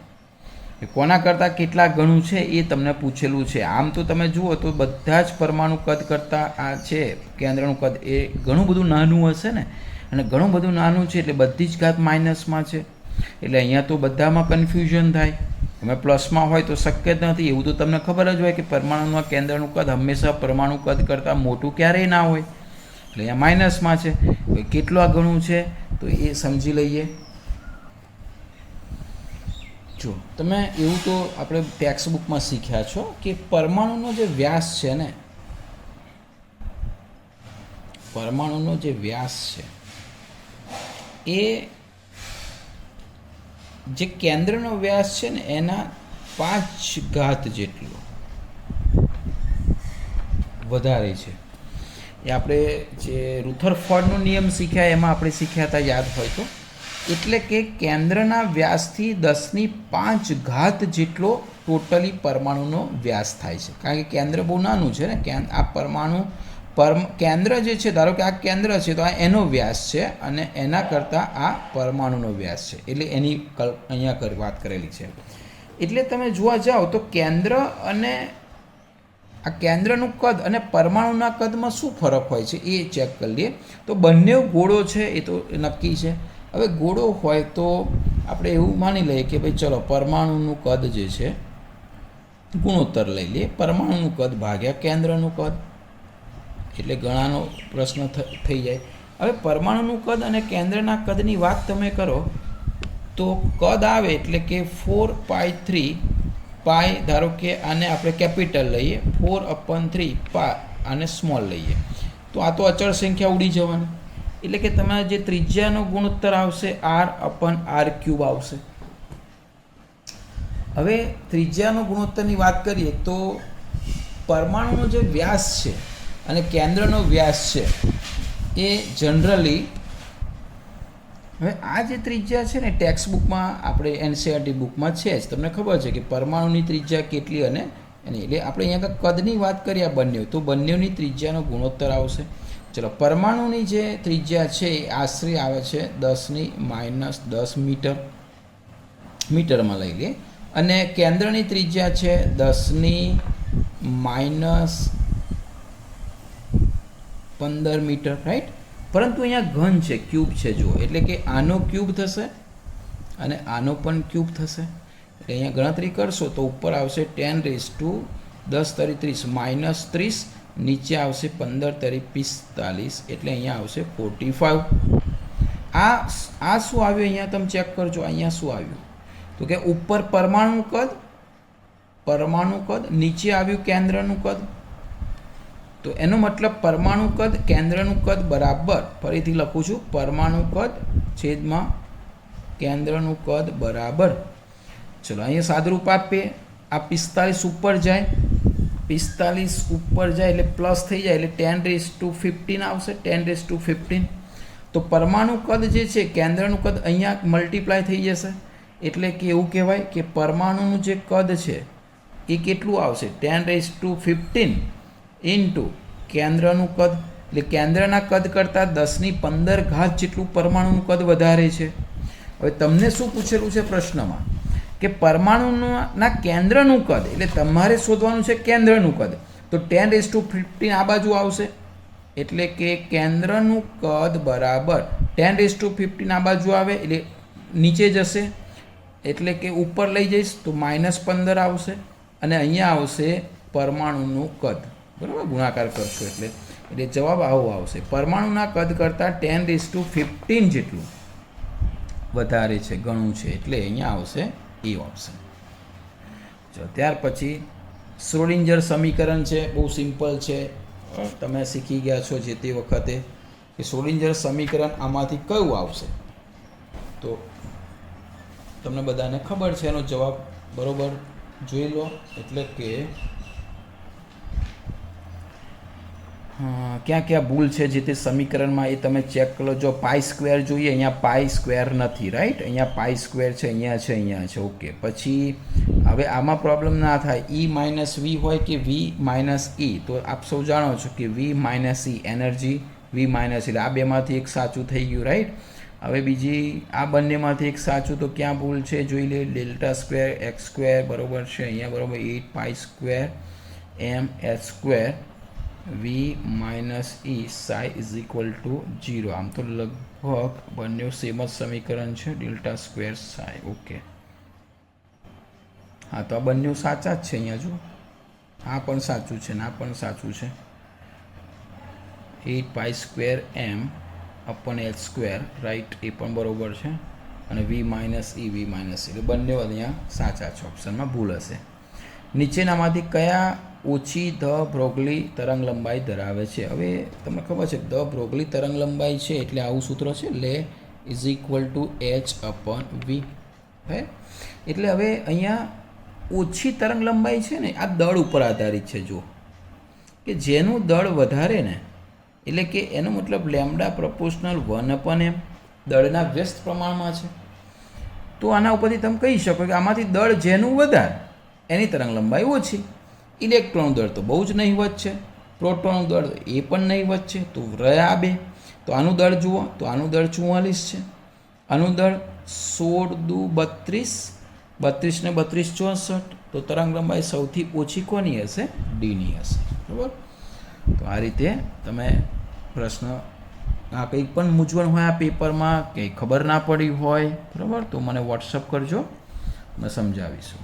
A: કોના કરતાં કેટલા ઘણું છે એ તમને પૂછેલું છે. આમ તો તમે જુઓ તો બધા જ પરમાણુ કદ કરતાં આ છે કેન્દ્રનું કદ એ ઘણું બધું નાનું હશે ને, અને ઘણું બધું નાનું છે એટલે બધી જ ઘાત માઇનસમાં છે, એટલે અહીંયા તો બધામાં કન્ફ્યુઝન થાય. તમે પ્લસમાં હોય તો શક્ય જ નથી. એવું તો તમને ખબર જ હોય કે પરમાણુના કેન્દ્રનું કદ હંમેશા પરમાણુ કદ કરતાં મોટું ક્યારેય ના હોય, એટલે અહીંયા માઇનસમાં છે. કેટલું ઘણું છે તો એ સમજી લઈએ. જો તમે એવું તો આપણે ટેક્સ્ટ બુકમાં શીખ્યા છો કે પરમાણુનો જે વ્યાસ છે ને, પરમાણુનો જે વ્યાસ છે એ જે કેન્દ્રનો વ્યાસ છે ને એના 5 ઘાત જેટલો વધારે છે. એ આપણે જે રુથરફોર્ડનો નિયમ શીખ્યા એમાં આપણે શીખ્યા હતા, યાદ હોય તો. એટલે કે કેન્દ્રના વ્યાસથી 10⁵ ઘાત જેટલો ટોટલી પરમાણુનો વ્યાસ થાય છે. કારણ કે કેન્દ્ર બહુ નાનું છે ને, આ પરમાણુ કેન્દ્ર જે છે, ધારો કે આ કેન્દ્ર છે તો આ એનો વ્યાસ છે અને એના કરતાં આ પરમાણુનો વ્યાસ છે, એટલે એની અહીંયા વાત કરેલી છે. એટલે તમે જોવા જાઓ તો કેન્દ્ર અને આ કેન્દ્રનું કદ અને પરમાણુના કદમાં શું ફરક હોય છે એ ચેક કરી લઈએ. તો બંને ગોળો છે એ તો નક્કી છે. હવે ગોળો હોય તો આપણે એવું માની લઈએ કે ભાઈ ચલો પરમાણુનું કદ જે છે ગુણોત્તર લઈ લઈએ, પરમાણુનું કદ ભાગ્યા કેન્દ્રનું કદ, એટલે ગણાનો પ્રશ્ન થઈ જાય. હવે પરમાણુનું કદ અને કેન્દ્રના કદની વાત તમે કરો તો કદ આવે એટલે કે 4π3 પાય, ધારો કે આને આપણે કેપિટલ લઈએ, 4/3 પાય આને સ્મોલ લઈએ તો આ તો અચળ સંખ્યા ઉડી જવાની, એટલે કે તમારે જે ત્રિજ્યાનો ગુણોત્તર આવશે r/r³ આવશે. હવે ત્રિજ્યાનો ગુણોત્તરની વાત કરીએ તો પરમાણુનો જે વ્યાસ છે અને કેન્દ્રનો વ્યાસ છે એ જનરલી, હવે આ જે ત્રિજ્યા છે ને ટેક્સ્ટ બુકમાં આપણે એનસીઈઆરટી બુકમાં છે જ, તમને ખબર છે કે પરમાણુની ત્રિજ્યા કેટલી અને એની, એટલે આપણે અહીંયા કદની વાત કરીએ બંને તો બંનેની ત્રિજ્યાનો ગુણોત્તર આવશે. ચલો પરમાણુની જે ત્રિજ્યા છે એ આશરે આવે છે 10⁻10 મીટરમાં લઈ લઈએ, અને કેન્દ્રની ત્રિજ્યા છે 10⁻15 મીટર, રાઈટ? પરંતુ અહીંયા ઘન છે, ક્યુબ છે જુઓ, એટલે કે આનો ક્યુબ થશે અને આનો પણ ક્યુબ થશે. એટલે અહીંયા ગણતરી કરશો તો ઉપર આવશે 10⁻10⁻30 -30, નીચે આવશે 15⁻45, એટલે અહીંયા આવશે 45. આ શું આવ્યું અહીંયા તમે ચેક કરજો. અહીંયા શું આવ્યું તો કે ઉપર પરમાણુ કદ, નીચે આવ્યું કેન્દ્રનું કદ. તો એનો મતલબ પરમાણુ કદ કેન્દ્રનું કદ બરાબર, ફરીથી લખું છું, પરમાણુ કદ છેદમાં કેન્દ્રનું કદ બરાબર. ચલો અહીંયા સાદુરૂપ આપીએ. આ 45 ઉપર જાય, 45 ઉપર જાય એટલે પ્લસ થઈ જાય એટલે 10⁻15 આવશે, 10⁻15. તો પરમાણુ કદ જે છે કેન્દ્રનું કદ અહીંયા મલ્ટીપ્લાય થઈ જશે, એટલે કે એવું કહેવાય કે પરમાણુનું જે કદ છે એ કેટલું આવશે 10⁻15 ઇન્ટુ કેન્દ્રનું કદ, એટલે કેન્દ્રના કદ કરતાં 10⁻15 ઘાત જેટલું પરમાણુનું કદ વધારે છે. હવે તમને શું પૂછેલું છે પ્રશ્નમાં કે પરમાણુના કેન્દ્રનું કદ, એટલે તમારે શોધવાનું છે કેન્દ્રનું કદ, તો 10⁻15 આ બાજુ આવશે, એટલે કે કેન્દ્રનું કદ બરાબર 10⁻15 આ બાજુ આવે એટલે નીચે જશે, એટલે કે ઉપર લઈ જઈશ તો -15 આવશે, અને અહીંયા આવશે પરમાણુનું કદ, બરાબર, ગુણાકાર કરશો એટલે જવાબ આવો આવશે. પરમાણુના કદ કરતાં 10⁻15 જેટલું વધારે છે, ઘણું છે, એટલે અહીંયા આવશે એ ઓપ્શન. જો ત્યાર પછી શ્રોડિંજર સમીકરણ છે, બહુ સિમ્પલ છે, તમે શીખી ગયા છો જે તે વખતે કે શ્રોડિંજર સમીકરણ આમાંથી કયું આવશે. તો તમને બધાને ખબર છે એનો જવાબ, બરોબર, જોઈ લો. એટલે કે ક્યાં ક્યાં ભૂલ છે જે તે સમીકરણમાં એ તમે ચેક કરો. જો પાઈ સ્ક્વેર જોઈએ, અહીંયા પાઈ સ્ક્વેર નથી, રાઈટ, અહીંયા પાઈ સ્ક્વેર છે, અહીંયા છે, અહીંયા છે, ઓકે. પછી હવે આમાં પ્રોબ્લેમ ના થાય, ઈ માઇનસ વી હોય કે વી માઇનસ ઈ, તો આપ સૌ જાણો છો કે વી માઇનસ ઈ એનર્જી, વી માઇનસ એટલે આ બેમાંથી એક સાચું થઈ ગયું, રાઈટ. હવે બીજી આ બંનેમાંથી એક સાચું, તો ક્યાં ભૂલ છે જોઈ લે. ડેલ્ટા સ્ક્વેર એક્સ સ્ક્વેર બરાબર છે અહીંયા, બરાબર, 8 pi square m h square v minus E psi is equal to 0. આમ તો લગભગ બંને સેમ જ સમીકરણ છે, ડેલ્ટા સ્ક્વેર સાઈ, ઓકે. હા, તો આ બંને સાચા જ છે અહીંયા, જો આ પણ સાચું છે ને આ પણ સાચું છે. 8 પાઈ સ્ક્વેર એમ અપન એચ સ્ક્વેર, રાઈટ, એ પણ બરાબર છે. અને વી માઇનસ ઈ એટલે બંને અહીંયા સાચા છે, ઓપ્શનમાં ભૂલ હશે. નીચેનામાંથી કયા ઓછી ધ બ્રોગલી તરંગ લંબાઈ ધરાવે છે. હવે તમને ખબર છે ધ બ્રોગલી તરંગ લંબાઈ છે એટલે આવું સૂત્ર છે, લે ઇઝ ઇક્વલ ટુ એચ અપન વી. હે, એટલે હવે અહીંયા ઓછી તરંગ લંબાઈ છે ને, આ દળ ઉપર આધારિત છે. જો કે જેનું દળ વધારે ને, એટલે કે એનો મતલબ લેમ્ડા પ્રપોર્શનલ 1/m દળના વ્યસ્ત પ્રમાણમાં છે. તો આના ઉપરથી તમે કહી શકો કે આમાંથી દળ જેનું વધારે એની તરંગ લંબાઈ ઓછી. ઇલેક્ટ્રોનનું દળ તો બહુ જ નહીવત છે, પ્રોટોનનું દળ એ પણ નહીવત છે. તો રહ્યા બે, તો આનું દળ જુઓ, તો આનું દળ 44 છે, આનું દળ 16×2 32 ને 32 64. તો તરંગ લંબાઈ સૌથી ઓછી કોની હશે? ડીની હશે, બરાબર. તો આ રીતે તમે પ્રશ્ન, આ કંઈ પણ મૂંઝવણ હોય આ પેપરમાં, કંઈ ખબર ના પડી હોય, બરાબર, તો મને વોટ્સઅપ કરજો, મેં સમજાવીશું.